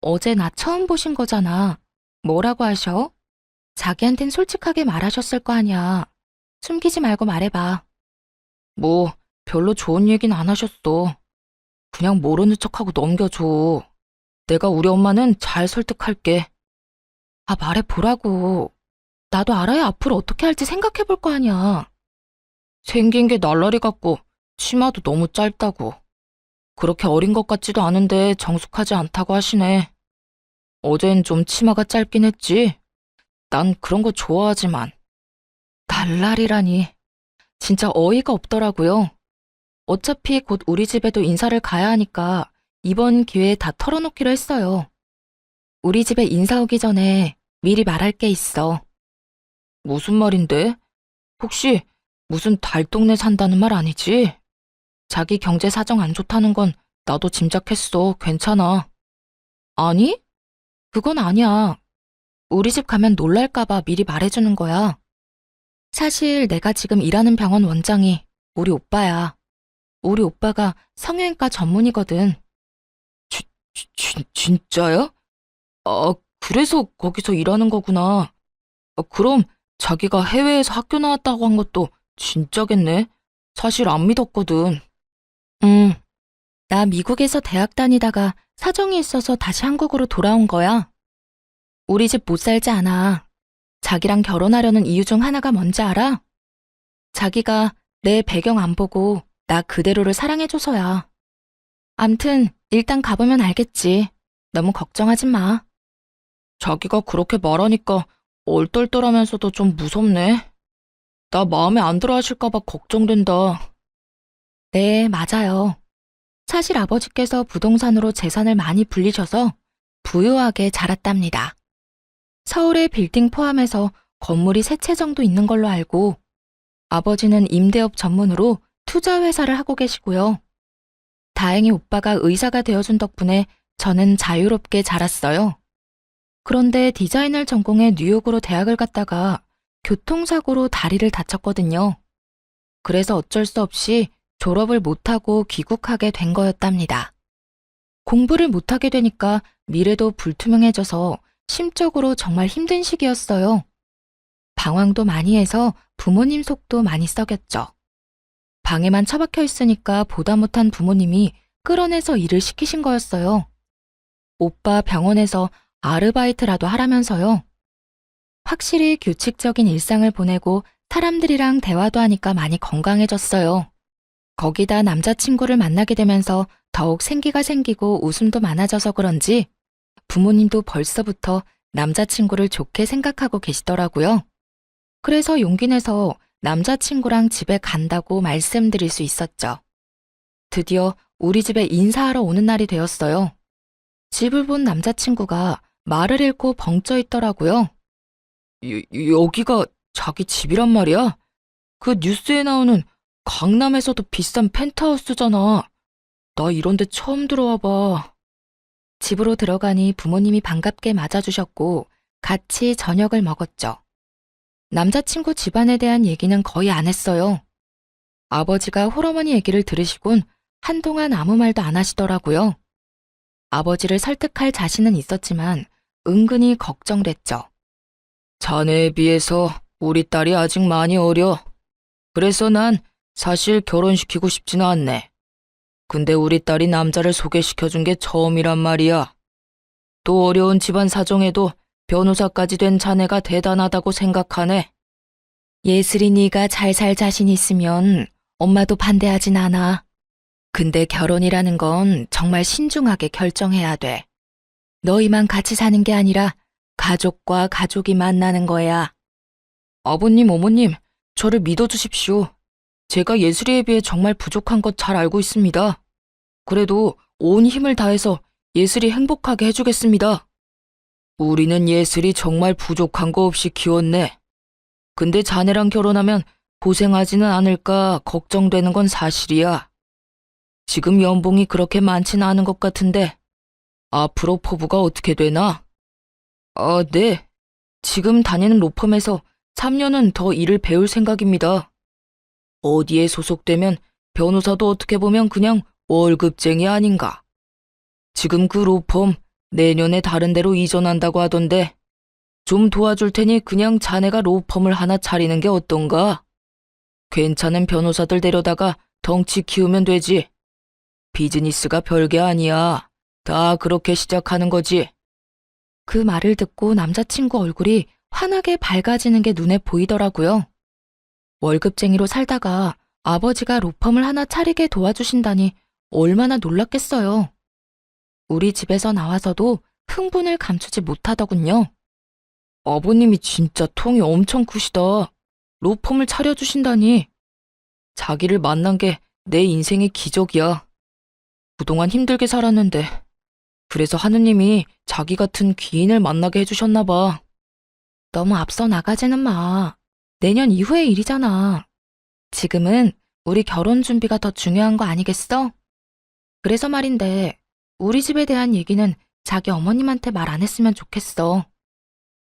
어제 나 처음 보신 거잖아. 뭐라고 하셔? 자기한텐 솔직하게 말하셨을 거 아니야. 숨기지 말고 말해봐. 뭐 별로 좋은 얘기는 안 하셨어. 그냥 모르는 척하고 넘겨줘. 내가 우리 엄마는 잘 설득할게. 아, 말해보라고. 나도 알아야 앞으로 어떻게 할지 생각해볼 거 아니야. 생긴 게 날라리 같고 치마도 너무 짧다고. 그렇게 어린 것 같지도 않은데 정숙하지 않다고 하시네. 어젠 좀 치마가 짧긴 했지. 난 그런 거 좋아하지만. 날라리라니. 진짜 어이가 없더라고요. 어차피 곧 우리 집에도 인사를 가야 하니까 이번 기회에 다 털어놓기로 했어요. 우리 집에 인사 오기 전에 미리 말할 게 있어. 무슨 말인데? 혹시 무슨 달동네 산다는 말 아니지? 자기 경제 사정 안 좋다는 건 나도 짐작했어. 괜찮아. 아니? 그건 아니야. 우리 집 가면 놀랄까봐 미리 말해주는 거야. 사실 내가 지금 일하는 병원 원장이 우리 오빠야. 우리 오빠가 성형외과 전문이거든. 진짜야? 아, 그래서 거기서 일하는 거구나. 그럼 자기가 해외에서 학교 나왔다고 한 것도 진짜겠네. 사실 안 믿었거든. 응. 나 미국에서 대학 다니다가 사정이 있어서 다시 한국으로 돌아온 거야. 우리 집 못 살지 않아. 자기랑 결혼하려는 이유 중 하나가 뭔지 알아? 자기가 내 배경 안 보고 나 그대로를 사랑해줘서야. 암튼 일단 가보면 알겠지. 너무 걱정하지 마. 자기가 그렇게 말하니까 얼떨떨하면서도 좀 무섭네. 나 마음에 안 들어 하실까봐 걱정된다. 네, 맞아요. 사실 아버지께서 부동산으로 재산을 많이 불리셔서 부유하게 자랐답니다. 서울의 빌딩 포함해서 건물이 3채 정도 있는 걸로 알고 아버지는 임대업 전문으로 투자회사를 하고 계시고요. 다행히 오빠가 의사가 되어준 덕분에 저는 자유롭게 자랐어요. 그런데 디자인을 전공해 뉴욕으로 대학을 갔다가 교통사고로 다리를 다쳤거든요. 그래서 어쩔 수 없이 졸업을 못하고 귀국하게 된 거였답니다. 공부를 못하게 되니까 미래도 불투명해져서 심적으로 정말 힘든 시기였어요. 방황도 많이 해서 부모님 속도 많이 썩였죠. 방에만 처박혀 있으니까 보다 못한 부모님이 끌어내서 일을 시키신 거였어요. 오빠 병원에서 아르바이트라도 하라면서요. 확실히 규칙적인 일상을 보내고 사람들이랑 대화도 하니까 많이 건강해졌어요. 거기다 남자친구를 만나게 되면서 더욱 생기가 생기고 웃음도 많아져서 그런지 부모님도 벌써부터 남자친구를 좋게 생각하고 계시더라고요. 그래서 용기 내서 남자친구랑 집에 간다고 말씀드릴 수 있었죠. 드디어 우리 집에 인사하러 오는 날이 되었어요. 집을 본 남자친구가 말을 잃고 벙쪄 있더라고요. 여기가 자기 집이란 말이야? 그 뉴스에 나오는 강남에서도 비싼 펜트하우스잖아. 나 이런 데 처음 들어와 봐. 집으로 들어가니 부모님이 반갑게 맞아주셨고 같이 저녁을 먹었죠. 남자친구 집안에 대한 얘기는 거의 안 했어요. 아버지가 홀어머니 얘기를 들으시곤 한동안 아무 말도 안 하시더라고요. 아버지를 설득할 자신은 있었지만 은근히 걱정됐죠. 자네에 비해서 우리 딸이 아직 많이 어려. 그래서 난 사실 결혼시키고 싶지는 않네. 근데 우리 딸이 남자를 소개시켜준 게 처음이란 말이야. 또 어려운 집안 사정에도 변호사까지 된 자네가 대단하다고 생각하네. 예슬이 네가 잘 살 자신 있으면 엄마도 반대하진 않아. 근데 결혼이라는 건 정말 신중하게 결정해야 돼. 너희만 같이 사는 게 아니라 가족과 가족이 만나는 거야. 아버님, 어머님, 저를 믿어주십시오. 제가 예슬이에 비해 정말 부족한 것 잘 알고 있습니다. 그래도 온 힘을 다해서 예슬이 행복하게 해주겠습니다. 우리는 예슬이 정말 부족한 거 없이 키웠네. 근데 자네랑 결혼하면 고생하지는 않을까 걱정되는 건 사실이야. 지금 연봉이 그렇게 많지는 않은 것 같은데 앞으로 포부가 어떻게 되나? 네. 지금 다니는 로펌에서 3년은 더 일을 배울 생각입니다. 어디에 소속되면 변호사도 어떻게 보면 그냥 월급쟁이 아닌가. 지금 그 로펌 내년에 다른 데로 이전한다고 하던데 좀 도와줄 테니 그냥 자네가 로펌을 하나 차리는 게 어떤가? 괜찮은 변호사들 데려다가 덩치 키우면 되지. 비즈니스가 별게 아니야. 다 그렇게 시작하는 거지. 그 말을 듣고 남자친구 얼굴이 환하게 밝아지는 게 눈에 보이더라고요. 월급쟁이로 살다가 아버지가 로펌을 하나 차리게 도와주신다니 얼마나 놀랐겠어요. 우리 집에서 나와서도 흥분을 감추지 못하더군요. 아버님이 진짜 통이 엄청 크시다. 로펌을 차려주신다니. 자기를 만난 게 내 인생의 기적이야. 그동안 힘들게 살았는데 그래서 하느님이 자기 같은 귀인을 만나게 해주셨나 봐. 너무 앞서 나가지는 마. 내년 이후의 일이잖아. 지금은 우리 결혼 준비가 더 중요한 거 아니겠어? 그래서 말인데 우리 집에 대한 얘기는 자기 어머님한테 말 안 했으면 좋겠어.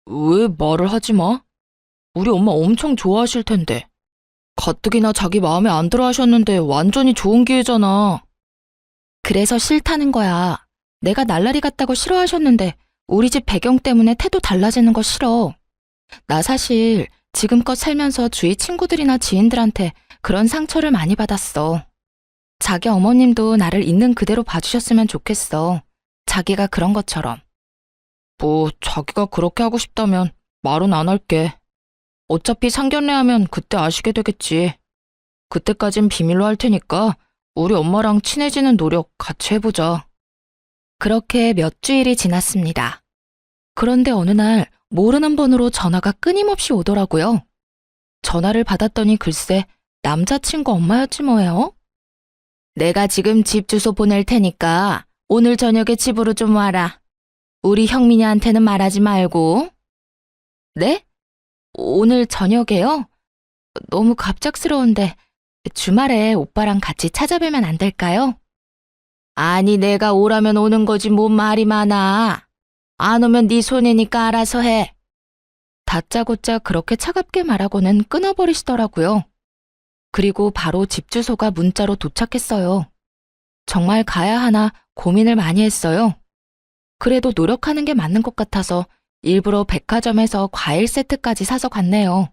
왜 말을 하지 마? 우리 엄마 엄청 좋아하실 텐데. 가뜩이나 자기 마음에 안 들어 하셨는데 완전히 좋은 기회잖아. 그래서 싫다는 거야. 내가 날라리 같다고 싫어하셨는데 우리 집 배경 때문에 태도 달라지는 거 싫어. 나 사실 지금껏 살면서 주위 친구들이나 지인들한테 그런 상처를 많이 받았어. 자기 어머님도 나를 있는 그대로 봐주셨으면 좋겠어. 자기가 그런 것처럼. 뭐 자기가 그렇게 하고 싶다면 말은 안 할게. 어차피 상견례하면 그때 아시게 되겠지. 그때까진 비밀로 할 테니까 우리 엄마랑 친해지는 노력 같이 해보자. 그렇게 몇 주일이 지났습니다. 그런데 어느 날 모르는 번호로 전화가 끊임없이 오더라고요. 전화를 받았더니 글쎄 남자친구 엄마였지 뭐예요. 내가 지금 집 주소 보낼 테니까 오늘 저녁에 집으로 좀 와라. 우리 형민이한테는 말하지 말고. 네? 오늘 저녁에요? 너무 갑작스러운데 주말에 오빠랑 같이 찾아뵈면 안 될까요? 아니 내가 오라면 오는 거지 뭔 말이 많아. 안 오면 네 손해니까 알아서 해. 다짜고짜 그렇게 차갑게 말하고는 끊어버리시더라고요. 그리고 바로 집 주소가 문자로 도착했어요. 정말 가야 하나 고민을 많이 했어요. 그래도 노력하는 게 맞는 것 같아서 일부러 백화점에서 과일 세트까지 사서 갔네요.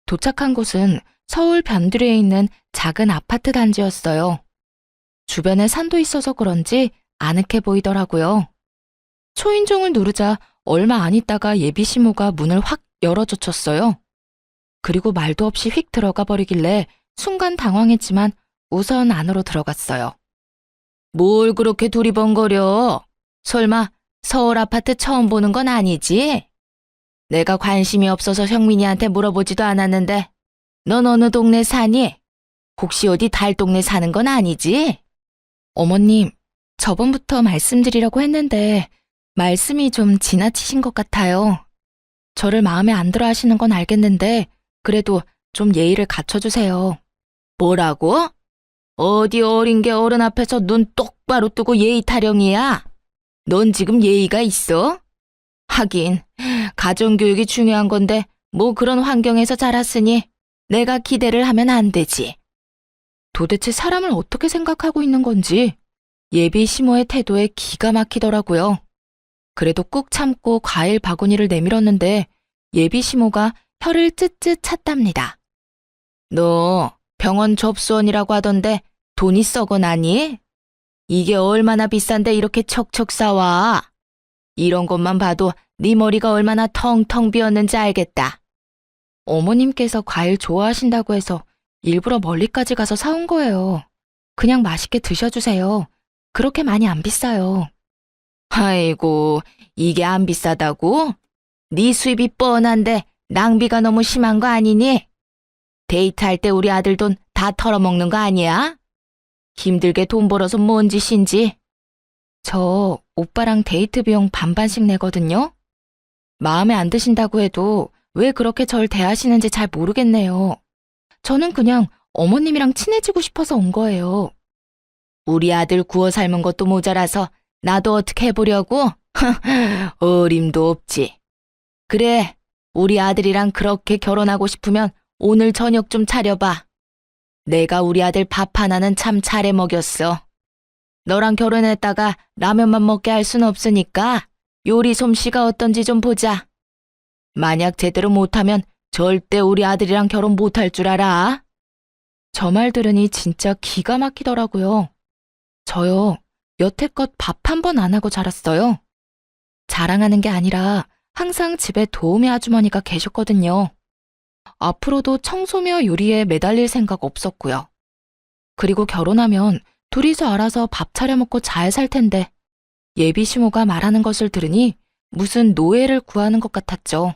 도착한 곳은 서울 변두리에 있는 작은 아파트 단지였어요. 주변에 산도 있어서 그런지 아늑해 보이더라고요. 초인종을 누르자 얼마 안 있다가 예비 시모가 문을 확 열어젖혔어요. 그리고 말도 없이 휙 들어가 버리길래 순간 당황했지만 우선 안으로 들어갔어요. 뭘 그렇게 두리번거려? 설마 서울 아파트 처음 보는 건 아니지? 내가 관심이 없어서 형민이한테 물어보지도 않았는데 넌 어느 동네 사니? 혹시 어디 달동네 사는 건 아니지? 어머님, 저번부터 말씀드리려고 했는데 말씀이 좀 지나치신 것 같아요. 저를 마음에 안 들어 하시는 건 알겠는데 그래도 좀 예의를 갖춰주세요. 뭐라고? 어디 어린 게 어른 앞에서 눈 똑바로 뜨고 예의 타령이야? 넌 지금 예의가 있어? 하긴 가정교육이 중요한 건데 뭐 그런 환경에서 자랐으니 내가 기대를 하면 안 되지. 도대체 사람을 어떻게 생각하고 있는 건지 예비 시모의 태도에 기가 막히더라고요. 그래도 꾹 참고 과일 바구니를 내밀었는데 예비 시모가 혀를 쯧쯧 찼답니다. 너 병원 접수원이라고 하던데 돈이 썩어 나니? 이게 얼마나 비싼데 이렇게 척척 싸와? 이런 것만 봐도 네 머리가 얼마나 텅텅 비었는지 알겠다. 어머님께서 과일 좋아하신다고 해서 일부러 멀리까지 가서 사온 거예요. 그냥 맛있게 드셔주세요. 그렇게 많이 안 비싸요. 아이고, 이게 안 비싸다고? 네 수입이 뻔한데 낭비가 너무 심한 거 아니니? 데이트할 때 우리 아들 돈 다 털어먹는 거 아니야? 힘들게 돈 벌어서 뭔 짓인지. 저 오빠랑 데이트 비용 반반씩 내거든요. 마음에 안 드신다고 해도 왜 그렇게 절 대하시는지 잘 모르겠네요. 저는 그냥 어머님이랑 친해지고 싶어서 온 거예요. 우리 아들 구워 삶은 것도 모자라서 나도 어떻게 해보려고? 어림도 없지. 그래, 우리 아들이랑 그렇게 결혼하고 싶으면 오늘 저녁 좀 차려봐. 내가 우리 아들 밥 하나는 참 잘해 먹였어. 너랑 결혼했다가 라면만 먹게 할 순 없으니까 요리 솜씨가 어떤지 좀 보자. 만약 제대로 못하면 절대 우리 아들이랑 결혼 못할 줄 알아. 저 말 들으니 진짜 기가 막히더라고요. 저요, 여태껏 밥 한 번 안 하고 자랐어요. 자랑하는 게 아니라 항상 집에 도우미 아주머니가 계셨거든요. 앞으로도 청소며 요리에 매달릴 생각 없었고요. 그리고 결혼하면 둘이서 알아서 밥 차려 먹고 잘 살 텐데 예비 시모가 말하는 것을 들으니 무슨 노예를 구하는 것 같았죠.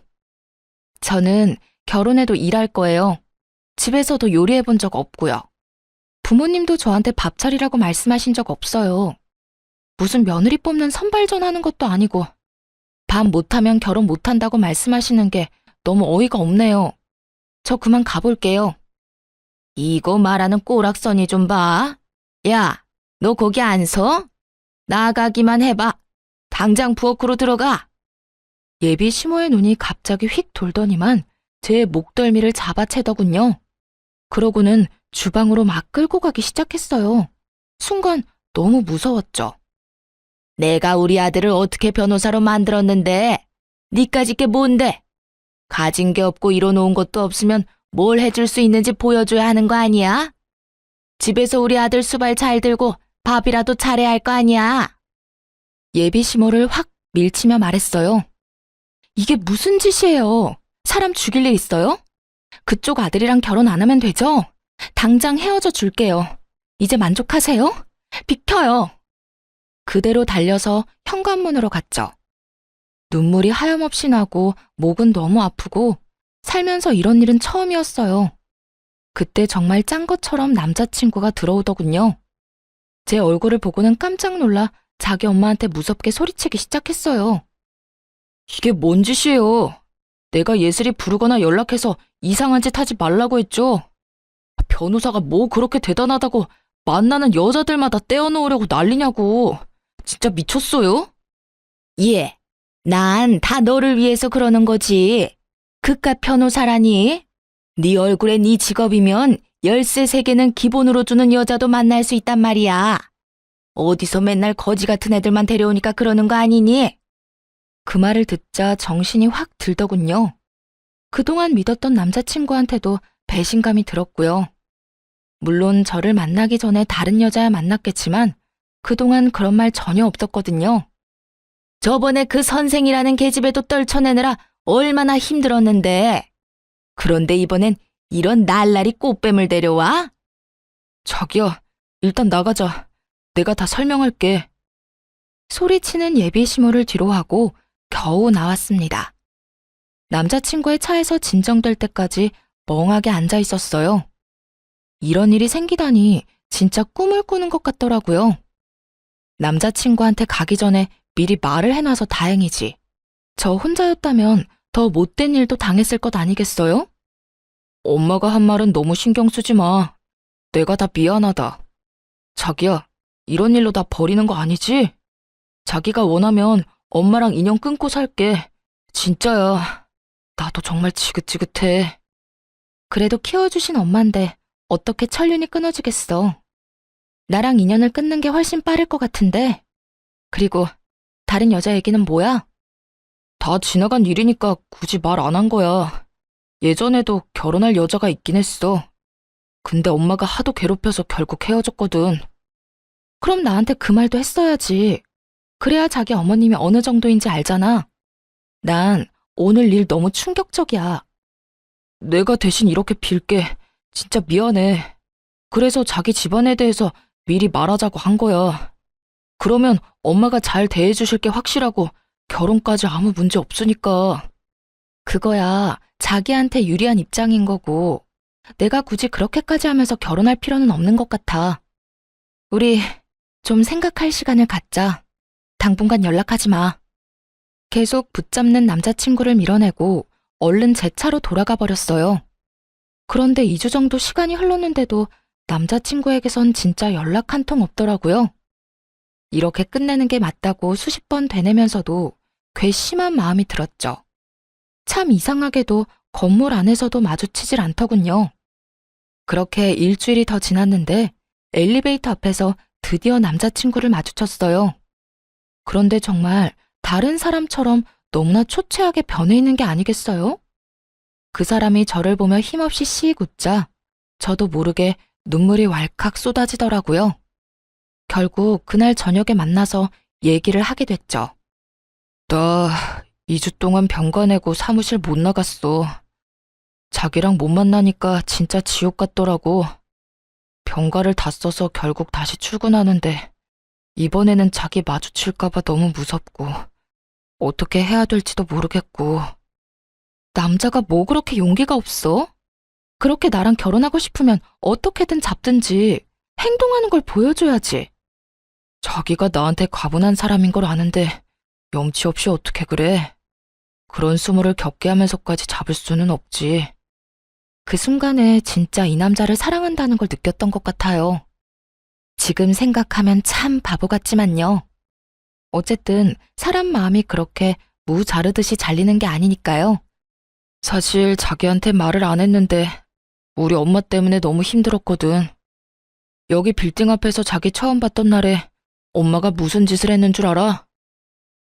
저는 결혼해도 일할 거예요. 집에서도 요리해 본 적 없고요. 부모님도 저한테 밥 차리라고 말씀하신 적 없어요. 무슨 며느리 뽑는 선발전 하는 것도 아니고 밥 못하면 결혼 못한다고 말씀하시는 게 너무 어이가 없네요. 저 그만 가볼게요. 이거 말하는 꼬락서니 좀 봐. 야, 너 거기 안 서? 나가기만 해봐. 당장 부엌으로 들어가. 예비 시모의 눈이 갑자기 휙 돌더니만 제 목덜미를 잡아채더군요. 그러고는 주방으로 막 끌고 가기 시작했어요. 순간 너무 무서웠죠. 내가 우리 아들을 어떻게 변호사로 만들었는데 니까짓 게 뭔데? 가진 게 없고 이뤄놓은 것도 없으면 뭘 해줄 수 있는지 보여줘야 하는 거 아니야? 집에서 우리 아들 수발 잘 들고 밥이라도 잘해야 할 거 아니야? 예비 시모를 확 밀치며 말했어요. 이게 무슨 짓이에요? 사람 죽일 일 있어요? 그쪽 아들이랑 결혼 안 하면 되죠? 당장 헤어져 줄게요. 이제 만족하세요? 비켜요. 그대로 달려서 현관문으로 갔죠. 눈물이 하염없이 나고 목은 너무 아프고 살면서 이런 일은 처음이었어요. 그때 정말 짠 것처럼 남자친구가 들어오더군요. 제 얼굴을 보고는 깜짝 놀라 자기 엄마한테 무섭게 소리치기 시작했어요. 이게 뭔 짓이에요? 내가 예슬이 부르거나 연락해서 이상한 짓 하지 말라고 했죠? 변호사가 뭐 그렇게 대단하다고 만나는 여자들마다 떼어놓으려고 난리냐고. 진짜 미쳤어요? 예, 난 다 너를 위해서 그러는 거지. 그깟 변호사라니? 네 얼굴에 네 직업이면 열쇠 3개는 기본으로 주는 여자도 만날 수 있단 말이야. 어디서 맨날 거지 같은 애들만 데려오니까 그러는 거 아니니? 그 말을 듣자 정신이 확 들더군요. 그동안 믿었던 남자친구한테도 배신감이 들었고요. 물론 저를 만나기 전에 다른 여자야 만났겠지만 그동안 그런 말 전혀 없었거든요. 저번에 그 선생이라는 계집애도 떨쳐내느라 얼마나 힘들었는데. 그런데 이번엔 이런 날라리 꽃뱀을 데려와? 자기야, 일단 나가자. 내가 다 설명할게. 소리치는 예비 시모를 뒤로 하고 겨우 나왔습니다. 남자친구의 차에서 진정될 때까지 멍하게 앉아 있었어요. 이런 일이 생기다니 진짜 꿈을 꾸는 것 같더라고요. 남자친구한테 가기 전에 미리 말을 해놔서 다행이지. 저 혼자였다면 더 못된 일도 당했을 것 아니겠어요? 엄마가 한 말은 너무 신경 쓰지 마. 내가 다 미안하다. 자기야, 이런 일로 나 버리는 거 아니지? 자기가 원하면 엄마랑 인연 끊고 살게. 진짜야. 나도 정말 지긋지긋해. 그래도 키워주신 엄만데 어떻게 천륜이 끊어지겠어. 나랑 인연을 끊는 게 훨씬 빠를 것 같은데. 그리고 다른 여자 얘기는 뭐야? 다 지나간 일이니까 굳이 말 안 한 거야. 예전에도 결혼할 여자가 있긴 했어. 근데 엄마가 하도 괴롭혀서 결국 헤어졌거든. 그럼 나한테 그 말도 했어야지. 그래야 자기 어머님이 어느 정도인지 알잖아. 난 오늘 일 너무 충격적이야. 내가 대신 이렇게 빌게. 진짜 미안해. 그래서 자기 집안에 대해서 미리 말하자고 한 거야. 그러면 엄마가 잘 대해주실 게 확실하고 결혼까지 아무 문제 없으니까. 그거야 자기한테 유리한 입장인 거고 내가 굳이 그렇게까지 하면서 결혼할 필요는 없는 것 같아. 우리 좀 생각할 시간을 갖자. 당분간 연락하지 마. 계속 붙잡는 남자친구를 밀어내고 얼른 제 차로 돌아가 버렸어요. 그런데 2주 정도 시간이 흘렀는데도 남자친구에게선 진짜 연락 한 통 없더라고요. 이렇게 끝내는 게 맞다고 수십 번 되뇌면서도 괘씸한 마음이 들었죠. 참 이상하게도 건물 안에서도 마주치질 않더군요. 그렇게 일주일이 더 지났는데 엘리베이터 앞에서 드디어 남자친구를 마주쳤어요. 그런데 정말 다른 사람처럼 너무나 초췌하게 변해 있는 게 아니겠어요? 그 사람이 저를 보며 힘없이 씩 웃자 저도 모르게 눈물이 왈칵 쏟아지더라고요. 결국 그날 저녁에 만나서 얘기를 하게 됐죠. 나 2주 동안 병가 내고 사무실 못 나갔어. 자기랑 못 만나니까 진짜 지옥 같더라고. 병가를 다 써서 결국 다시 출근하는데 이번에는 자기 마주칠까봐 너무 무섭고 어떻게 해야 될지도 모르겠고. 남자가 뭐 그렇게 용기가 없어? 그렇게 나랑 결혼하고 싶으면 어떻게든 잡든지 행동하는 걸 보여줘야지. 자기가 나한테 과분한 사람인 걸 아는데 염치 없이 어떻게 그래? 그런 수모를 겪게 하면서까지 잡을 수는 없지. 그 순간에 진짜 이 남자를 사랑한다는 걸 느꼈던 것 같아요. 지금 생각하면 참 바보 같지만요. 어쨌든 사람 마음이 그렇게 무 자르듯이 잘리는 게 아니니까요. 사실 자기한테 말을 안 했는데 우리 엄마 때문에 너무 힘들었거든. 여기 빌딩 앞에서 자기 처음 봤던 날에 엄마가 무슨 짓을 했는 줄 알아?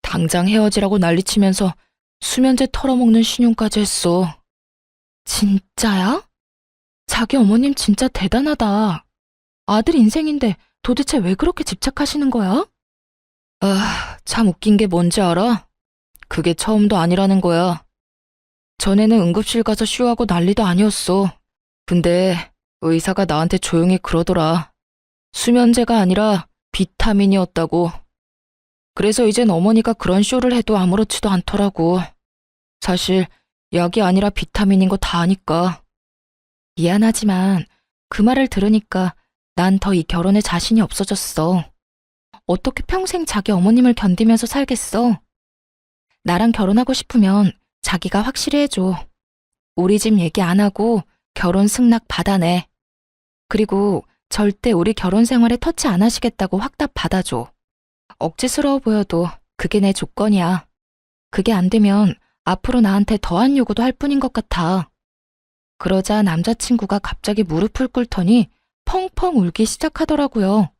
당장 헤어지라고 난리치면서 수면제 털어먹는 신용까지 했어. 진짜야? 자기 어머님 진짜 대단하다. 아들 인생인데 도대체 왜 그렇게 집착하시는 거야? 아, 참 웃긴 게 뭔지 알아? 그게 처음도 아니라는 거야. 전에는 응급실 가서 쉬하고 난리도 아니었어. 근데 의사가 나한테 조용히 그러더라. 수면제가 아니라 비타민이었다고. 그래서 이젠 어머니가 그런 쇼를 해도 아무렇지도 않더라고. 사실 약이 아니라 비타민인 거 다 아니까. 미안하지만 그 말을 들으니까 난 더 이 결혼에 자신이 없어졌어. 어떻게 평생 자기 어머님을 견디면서 살겠어? 나랑 결혼하고 싶으면 자기가 확실히 해줘. 우리 집 얘기 안 하고 결혼 승낙 받아내. 그리고 절대 우리 결혼 생활에 터치 안 하시겠다고 확답 받아줘. 억지스러워 보여도 그게 내 조건이야. 그게 안 되면 앞으로 나한테 더한 요구도 할 뿐인 것 같아. 그러자 남자친구가 갑자기 무릎을 꿇더니 펑펑 울기 시작하더라고요.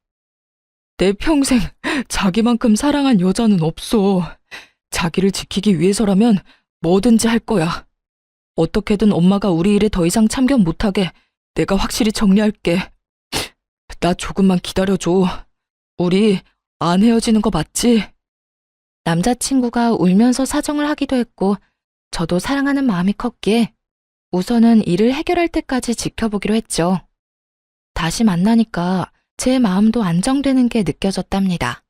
내 평생 자기만큼 사랑한 여자는 없어. 자기를 지키기 위해서라면 뭐든지 할 거야. 어떻게든 엄마가 우리 일에 더 이상 참견 못하게 내가 확실히 정리할게. 나 조금만 기다려줘. 우리 안 헤어지는 거 맞지? 남자친구가 울면서 사정을 하기도 했고 저도 사랑하는 마음이 컸기에 우선은 일을 해결할 때까지 지켜보기로 했죠. 다시 만나니까 제 마음도 안정되는 게 느껴졌답니다.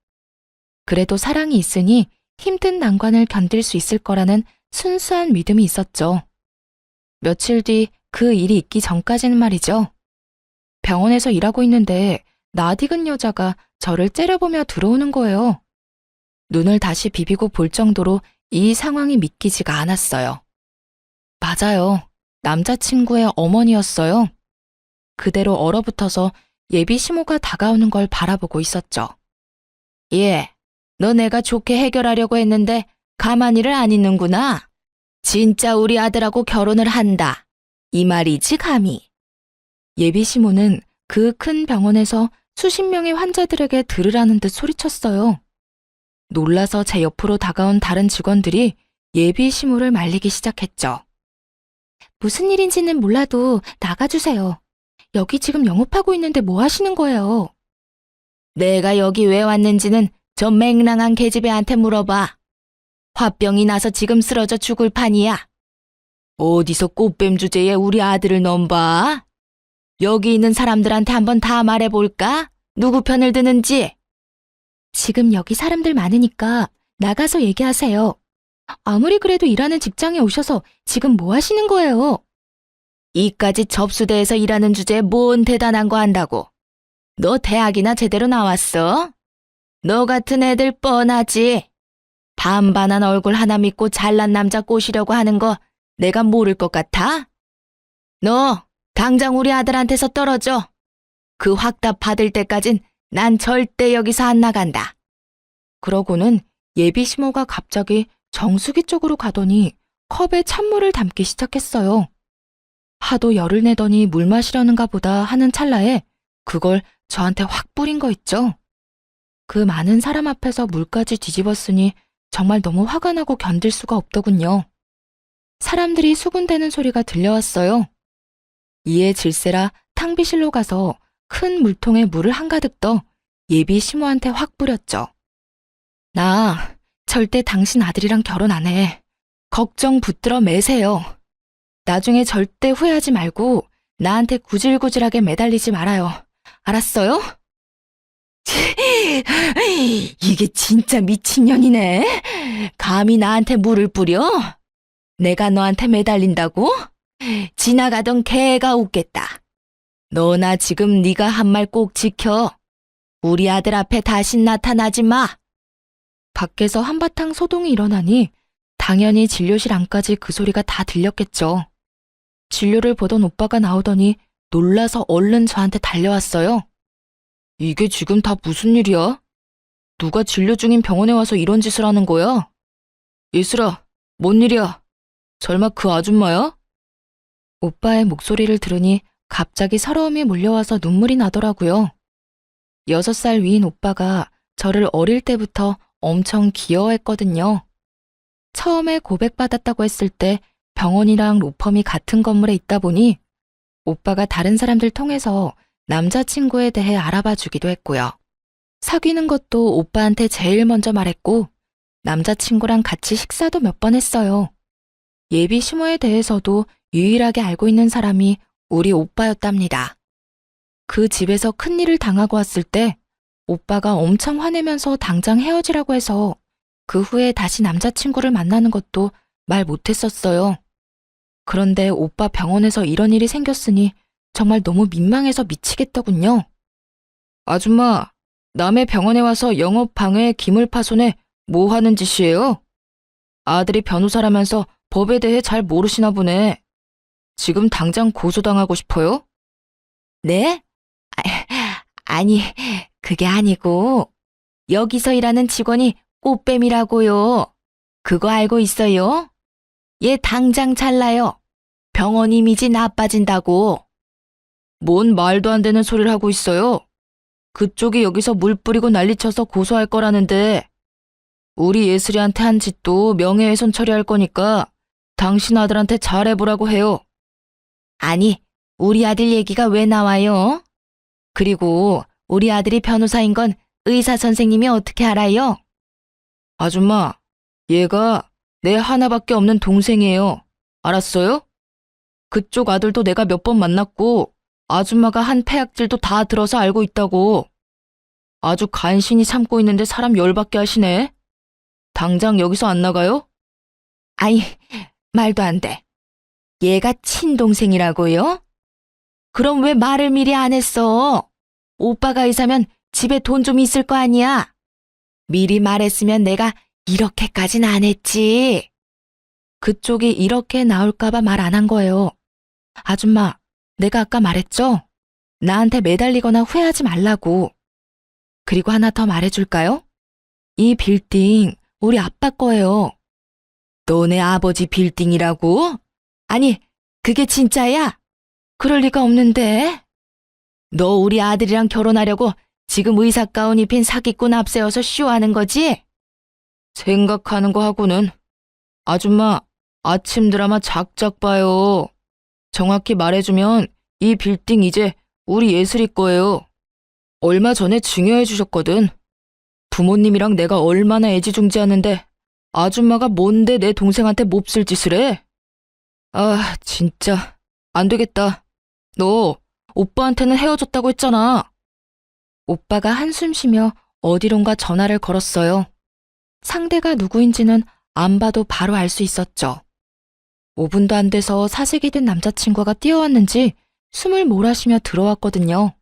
그래도 사랑이 있으니 힘든 난관을 견딜 수 있을 거라는 순수한 믿음이 있었죠. 며칠 뒤 그 일이 있기 전까지는 말이죠. 병원에서 일하고 있는데 낯익은 여자가 저를 째려보며 들어오는 거예요. 눈을 다시 비비고 볼 정도로 이 상황이 믿기지가 않았어요. 맞아요. 남자친구의 어머니였어요. 그대로 얼어붙어서 예비 시모가 다가오는 걸 바라보고 있었죠. 예, 너 내가 좋게 해결하려고 했는데 가만히를 안 있는구나. 진짜 우리 아들하고 결혼을 한다. 이 말이지 감히. 예비 시모는 그 큰 병원에서 수십 명의 환자들에게 들으라는 듯 소리쳤어요. 놀라서 제 옆으로 다가온 다른 직원들이 예비 시모를 말리기 시작했죠. 무슨 일인지는 몰라도 나가주세요. 여기 지금 영업하고 있는데 뭐 하시는 거예요? 내가 여기 왜 왔는지는 저 맹랑한 계집애한테 물어봐. 화병이 나서 지금 쓰러져 죽을 판이야. 어디서 꽃뱀 주제에 우리 아들을 넘봐? 여기 있는 사람들한테 한번 다 말해볼까? 누구 편을 드는지. 지금 여기 사람들 많으니까 나가서 얘기하세요. 아무리 그래도 일하는 직장에 오셔서 지금 뭐 하시는 거예요? 이까지 접수대에서 일하는 주제에 뭔 대단한 거 한다고. 너 대학이나 제대로 나왔어? 너 같은 애들 뻔하지. 반반한 얼굴 하나 믿고 잘난 남자 꼬시려고 하는 거 내가 모를 것 같아? 너 당장 우리 아들한테서 떨어져. 그 확답 받을 때까진 난 절대 여기서 안 나간다. 그러고는 예비 시모가 갑자기 정수기 쪽으로 가더니 컵에 찬물을 담기 시작했어요. 하도 열을 내더니 물 마시려는가 보다 하는 찰나에 그걸 저한테 확 뿌린 거 있죠. 그 많은 사람 앞에서 물까지 뒤집었으니 정말 너무 화가 나고 견딜 수가 없더군요. 사람들이 수군대는 소리가 들려왔어요. 이에 질세라 탕비실로 가서 큰 물통에 물을 한가득 떠 예비 시모한테 확 뿌렸죠. 나 절대 당신 아들이랑 결혼 안 해. 걱정 붙들어 매세요. 나중에 절대 후회하지 말고 나한테 구질구질하게 매달리지 말아요. 알았어요? 이게 진짜 미친년이네. 감히 나한테 물을 뿌려? 내가 너한테 매달린다고? 지나가던 개가 웃겠다. 너나 지금 네가 한 말 꼭 지켜. 우리 아들 앞에 다시 나타나지 마. 밖에서 한바탕 소동이 일어나니 당연히 진료실 안까지 그 소리가 다 들렸겠죠. 진료를 보던 오빠가 나오더니 놀라서 얼른 저한테 달려왔어요. 이게 지금 다 무슨 일이야? 누가 진료 중인 병원에 와서 이런 짓을 하는 거야? 예슬아, 뭔 일이야? 설마 그 아줌마야? 오빠의 목소리를 들으니 갑자기 서러움이 몰려와서 눈물이 나더라고요. 6살 위인 오빠가 저를 어릴 때부터 엄청 귀여워했거든요. 처음에 고백받았다고 했을 때 병원이랑 로펌이 같은 건물에 있다 보니 오빠가 다른 사람들 통해서 남자친구에 대해 알아봐 주기도 했고요. 사귀는 것도 오빠한테 제일 먼저 말했고 남자친구랑 같이 식사도 몇 번 했어요. 예비 시모에 대해서도 유일하게 알고 있는 사람이 우리 오빠였답니다. 그 집에서 큰일을 당하고 왔을 때 오빠가 엄청 화내면서 당장 헤어지라고 해서 그 후에 다시 남자친구를 만나는 것도 말 못했었어요. 그런데 오빠 병원에서 이런 일이 생겼으니 정말 너무 민망해서 미치겠더군요. 아줌마, 남의 병원에 와서 영업 방해 기물 파손에 뭐 하는 짓이에요? 아들이 변호사라면서 법에 대해 잘 모르시나 보네. 지금 당장 고소당하고 싶어요? 네? 아니, 그게 아니고 여기서 일하는 직원이 꽃뱀이라고요. 그거 알고 있어요? 얘 당장 잘라요. 병원 이미지 나빠진다고. 뭔 말도 안 되는 소리를 하고 있어요. 그쪽이 여기서 물 뿌리고 난리쳐서 고소할 거라는데 우리 예슬이한테 한 짓도 명예훼손 처리할 거니까 당신 아들한테 잘해보라고 해요. 아니, 우리 아들 얘기가 왜 나와요? 그리고 우리 아들이 변호사인 건 의사 선생님이 어떻게 알아요? 아줌마, 얘가 내 하나밖에 없는 동생이에요. 알았어요? 그쪽 아들도 내가 몇 번 만났고 아줌마가 한 폐악질도 다 들어서 알고 있다고. 아주 간신히 참고 있는데 사람 열받게 하시네. 당장 여기서 안 나가요? 아이, 말도 안 돼. 얘가 친동생이라고요? 그럼 왜 말을 미리 안 했어? 오빠가 의사면 집에 돈 좀 있을 거 아니야? 미리 말했으면 내가 이렇게까진 안 했지. 그쪽이 이렇게 나올까봐 말 안 한 거예요. 아줌마, 내가 아까 말했죠? 나한테 매달리거나 후회하지 말라고. 그리고 하나 더 말해줄까요? 이 빌딩 우리 아빠 거예요. 너네 아버지 빌딩이라고? 아니, 그게 진짜야? 그럴 리가 없는데. 너 우리 아들이랑 결혼하려고 지금 의사 가운 입힌 사기꾼 앞세워서 쇼하는 거지? 생각하는 거 하고는. 아줌마, 아침 드라마 작작 봐요. 정확히 말해주면 이 빌딩 이제 우리 예슬이 거예요. 얼마 전에 증여해 주셨거든. 부모님이랑 내가 얼마나 애지중지하는데 아줌마가 뭔데 내 동생한테 몹쓸 짓을 해? 아, 진짜 안 되겠다. 너 오빠한테는 헤어졌다고 했잖아. 오빠가 한숨 쉬며 어디론가 전화를 걸었어요. 상대가 누구인지는 안 봐도 바로 알 수 있었죠. 5분도 안 돼서 사색이 된 남자친구가 뛰어왔는지 숨을 몰아쉬며 들어왔거든요.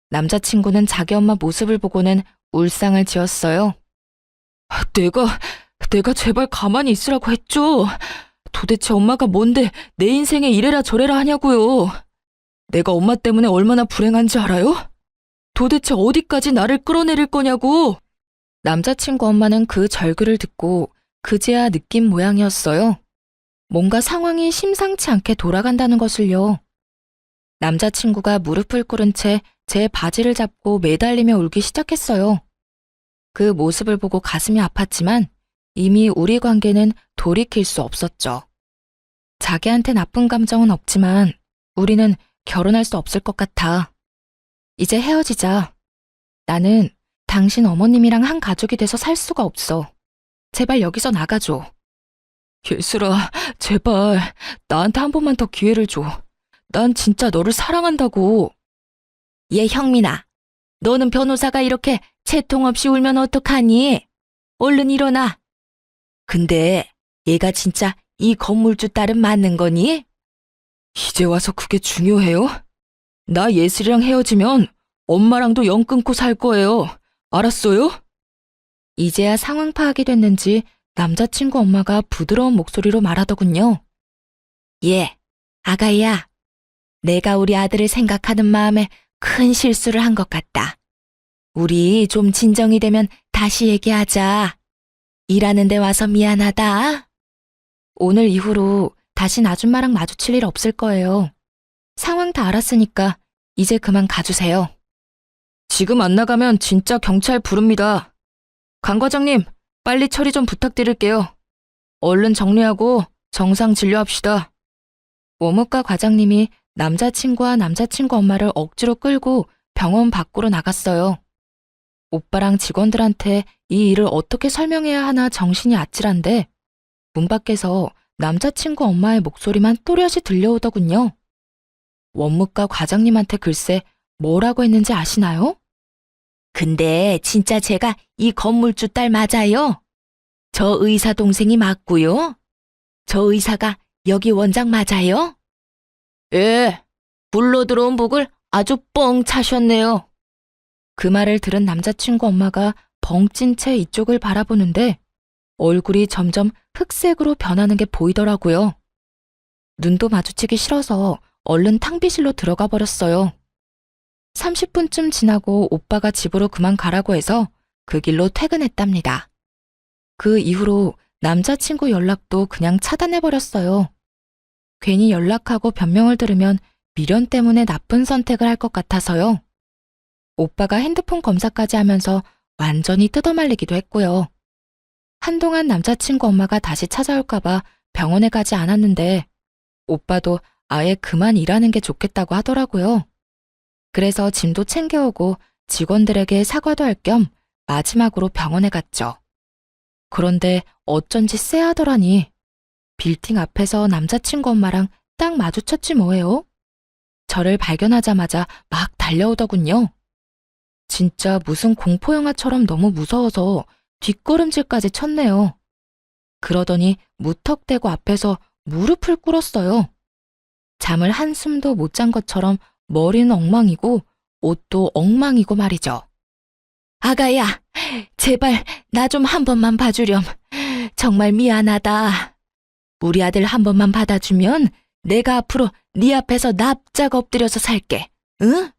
남자친구는 자기 엄마 모습을 보고는 울상을 지었어요. 내가 제발 가만히 있으라고 했죠. 도대체 엄마가 뭔데 내 인생에 이래라 저래라 하냐고요. 내가 엄마 때문에 얼마나 불행한지 알아요? 도대체 어디까지 나를 끌어내릴 거냐고. 남자친구 엄마는 그 절규를 듣고 그제야 느낀 모양이었어요. 뭔가 상황이 심상치 않게 돌아간다는 것을요. 남자친구가 무릎을 꿇은 채 제 바지를 잡고 매달리며 울기 시작했어요. 그 모습을 보고 가슴이 아팠지만 이미 우리 관계는 돌이킬 수 없었죠. 자기한테 나쁜 감정은 없지만 우리는 결혼할 수 없을 것 같아. 이제 헤어지자. 나는 당신 어머님이랑 한 가족이 돼서 살 수가 없어. 제발 여기서 나가줘. 예슬아, 제발 나한테 한 번만 더 기회를 줘. 난 진짜 너를 사랑한다고. 얘 형민아, 너는 변호사가 이렇게 채통 없이 울면 어떡하니? 얼른 일어나. 근데 얘가 진짜 이 건물주 딸은 맞는 거니? 이제 와서 그게 중요해요? 나 예슬이랑 헤어지면 엄마랑도 연 끊고 살 거예요. 알았어요? 이제야 상황 파악이 됐는지 남자친구 엄마가 부드러운 목소리로 말하더군요. 예, 아가야. 내가 우리 아들을 생각하는 마음에 큰 실수를 한 것 같다. 우리 좀 진정이 되면 다시 얘기하자. 일하는 데 와서 미안하다. 오늘 이후로 다신 아줌마랑 마주칠 일 없을 거예요. 상황 다 알았으니까 이제 그만 가주세요. 지금 안 나가면 진짜 경찰 부릅니다. 강 과장님, 빨리 처리 좀 부탁드릴게요. 얼른 정리하고 정상 진료합시다. 원무과 과장님이 남자친구와 남자친구 엄마를 억지로 끌고 병원 밖으로 나갔어요. 오빠랑 직원들한테 이 일을 어떻게 설명해야 하나 정신이 아찔한데 문 밖에서 남자친구 엄마의 목소리만 또렷이 들려오더군요. 원무과 과장님한테 글쎄 뭐라고 했는지 아시나요? 근데 진짜 제가 이 건물주 딸 맞아요? 저 의사 동생이 맞고요? 저 의사가 여기 원장 맞아요? 예, 불러 들어온 복을 아주 뻥 차셨네요. 그 말을 들은 남자친구 엄마가 벙찐 채 이쪽을 바라보는데 얼굴이 점점 흑색으로 변하는 게 보이더라고요. 눈도 마주치기 싫어서 얼른 탕비실로 들어가 버렸어요. 30분쯤 지나고 오빠가 집으로 그만 가라고 해서 그 길로 퇴근했답니다. 그 이후로 남자친구 연락도 그냥 차단해버렸어요. 괜히 연락하고 변명을 들으면 미련 때문에 나쁜 선택을 할 것 같아서요. 오빠가 핸드폰 검사까지 하면서 완전히 뜯어말리기도 했고요. 한동안 남자친구 엄마가 다시 찾아올까봐 병원에 가지 않았는데 오빠도 아예 그만 일하는 게 좋겠다고 하더라고요. 그래서 짐도 챙겨오고 직원들에게 사과도 할 겸 마지막으로 병원에 갔죠. 그런데 어쩐지 쎄하더라니. 빌딩 앞에서 남자친구 엄마랑 딱 마주쳤지 뭐예요. 저를 발견하자마자 막 달려오더군요. 진짜 무슨 공포영화처럼 너무 무서워서 뒷걸음질까지 쳤네요. 그러더니 무턱대고 앞에서 무릎을 꿇었어요. 잠을 한숨도 못 잔 것처럼 머리는 엉망이고 옷도 엉망이고 말이죠. 아가야, 제발 나 좀 한 번만 봐주렴. 정말 미안하다. 우리 아들 한 번만 받아주면 내가 앞으로 네 앞에서 납작 엎드려서 살게. 응?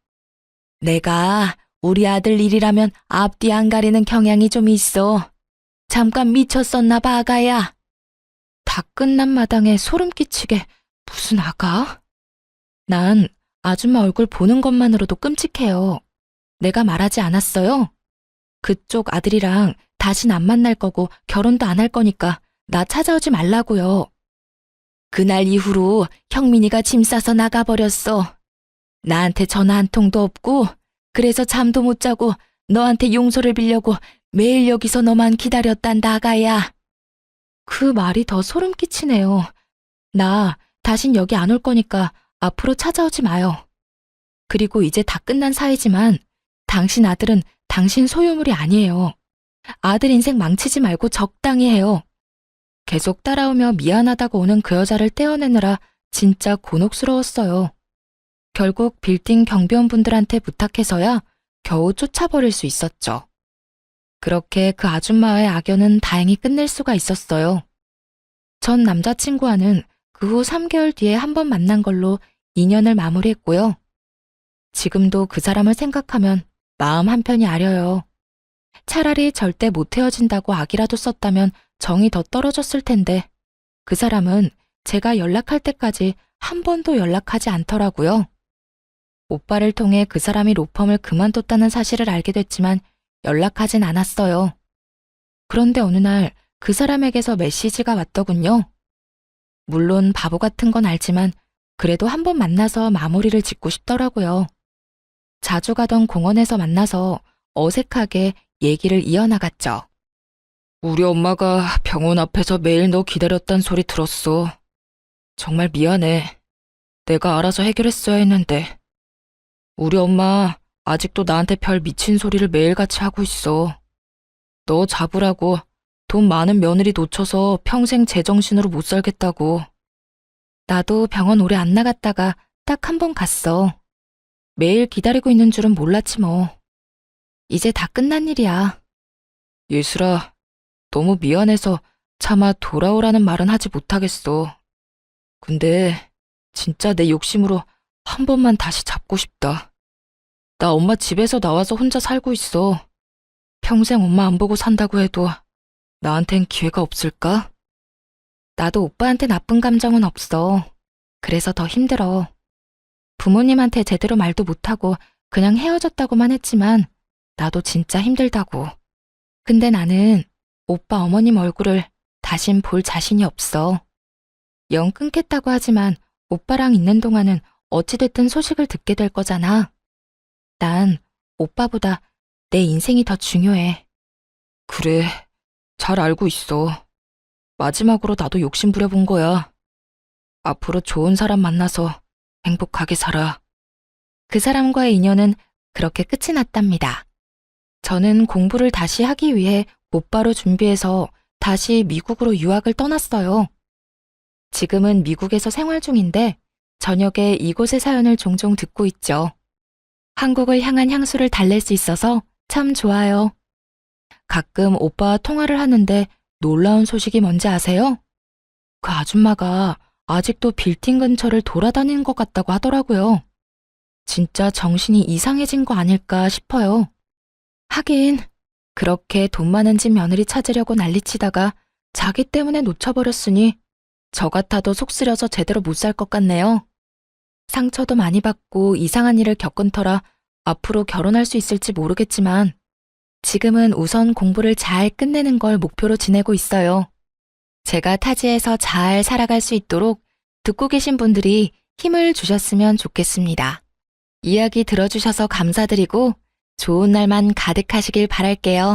내가 우리 아들 일이라면 앞뒤 안 가리는 경향이 좀 있어. 잠깐 미쳤었나 봐, 아가야. 다 끝난 마당에 소름 끼치게 무슨 아가? 난 아줌마 얼굴 보는 것만으로도 끔찍해요. 내가 말하지 않았어요? 그쪽 아들이랑 다신 안 만날 거고 결혼도 안 할 거니까 나 찾아오지 말라고요. 그날 이후로 형민이가 짐 싸서 나가버렸어. 나한테 전화 한 통도 없고 그래서 잠도 못 자고 너한테 용서를 빌려고 매일 여기서 너만 기다렸단다, 아가야. 그 말이 더 소름 끼치네요. 나 다신 여기 안 올 거니까 앞으로 찾아오지 마요. 그리고 이제 다 끝난 사이지만 당신 아들은 당신 소유물이 아니에요. 아들 인생 망치지 말고 적당히 해요. 계속 따라오며 미안하다고 오는 그 여자를 떼어내느라 진짜 곤혹스러웠어요. 결국 빌딩 경비원분들한테 부탁해서야 겨우 쫓아버릴 수 있었죠. 그렇게 그 아줌마와의 악연은 다행히 끝낼 수가 있었어요. 전 남자친구와는 그 후 3개월 뒤에 한 번 만난 걸로 인연을 마무리했고요. 지금도 그 사람을 생각하면 마음 한편이 아려요. 차라리 절대 못 헤어진다고 악이라도 썼다면 정이 더 떨어졌을 텐데 그 사람은 제가 연락할 때까지 한 번도 연락하지 않더라고요. 오빠를 통해 그 사람이 로펌을 그만뒀다는 사실을 알게 됐지만 연락하진 않았어요. 그런데 어느 날 그 사람에게서 메시지가 왔더군요. 물론 바보 같은 건 알지만 그래도 한 번 만나서 마무리를 짓고 싶더라고요. 자주 가던 공원에서 만나서 어색하게 얘기를 이어나갔죠. 우리 엄마가 병원 앞에서 매일 너 기다렸단 소리 들었어. 정말 미안해. 내가 알아서 해결했어야 했는데. 우리 엄마 아직도 나한테 별 미친 소리를 매일같이 하고 있어. 너 잡으라고 돈 많은 며느리 놓쳐서 평생 제정신으로 못 살겠다고. 나도 병원 오래 안 나갔다가 딱 한 번 갔어. 매일 기다리고 있는 줄은 몰랐지 뭐. 이제 다 끝난 일이야. 예슬아, 너무 미안해서 차마 돌아오라는 말은 하지 못하겠어. 근데 진짜 내 욕심으로 한 번만 다시 잡고 싶다. 나 엄마 집에서 나와서 혼자 살고 있어. 평생 엄마 안 보고 산다고 해도 나한텐 기회가 없을까? 나도 오빠한테 나쁜 감정은 없어. 그래서 더 힘들어. 부모님한테 제대로 말도 못하고 그냥 헤어졌다고만 했지만 나도 진짜 힘들다고. 근데 나는 오빠 어머님 얼굴을 다신 볼 자신이 없어. 영 끊겠다고 하지만 오빠랑 있는 동안은 어찌됐든 소식을 듣게 될 거잖아. 난 오빠보다 내 인생이 더 중요해. 그래, 잘 알고 있어. 마지막으로 나도 욕심 부려본 거야. 앞으로 좋은 사람 만나서 행복하게 살아. 그 사람과의 인연은 그렇게 끝이 났답니다. 저는 공부를 다시 하기 위해 곧바로 준비해서 다시 미국으로 유학을 떠났어요. 지금은 미국에서 생활 중인데 저녁에 이곳의 사연을 종종 듣고 있죠. 한국을 향한 향수를 달랠 수 있어서 참 좋아요. 가끔 오빠와 통화를 하는데 놀라운 소식이 뭔지 아세요? 그 아줌마가 아직도 빌딩 근처를 돌아다니는 것 같다고 하더라고요. 진짜 정신이 이상해진 거 아닐까 싶어요. 하긴 그렇게 돈 많은 집 며느리 찾으려고 난리치다가 자기 때문에 놓쳐버렸으니 저 같아도 속 쓰려서 제대로 못 살 것 같네요. 상처도 많이 받고 이상한 일을 겪은 터라 앞으로 결혼할 수 있을지 모르겠지만 지금은 우선 공부를 잘 끝내는 걸 목표로 지내고 있어요. 제가 타지에서 잘 살아갈 수 있도록 듣고 계신 분들이 힘을 주셨으면 좋겠습니다. 이야기 들어주셔서 감사드리고 좋은 날만 가득하시길 바랄게요.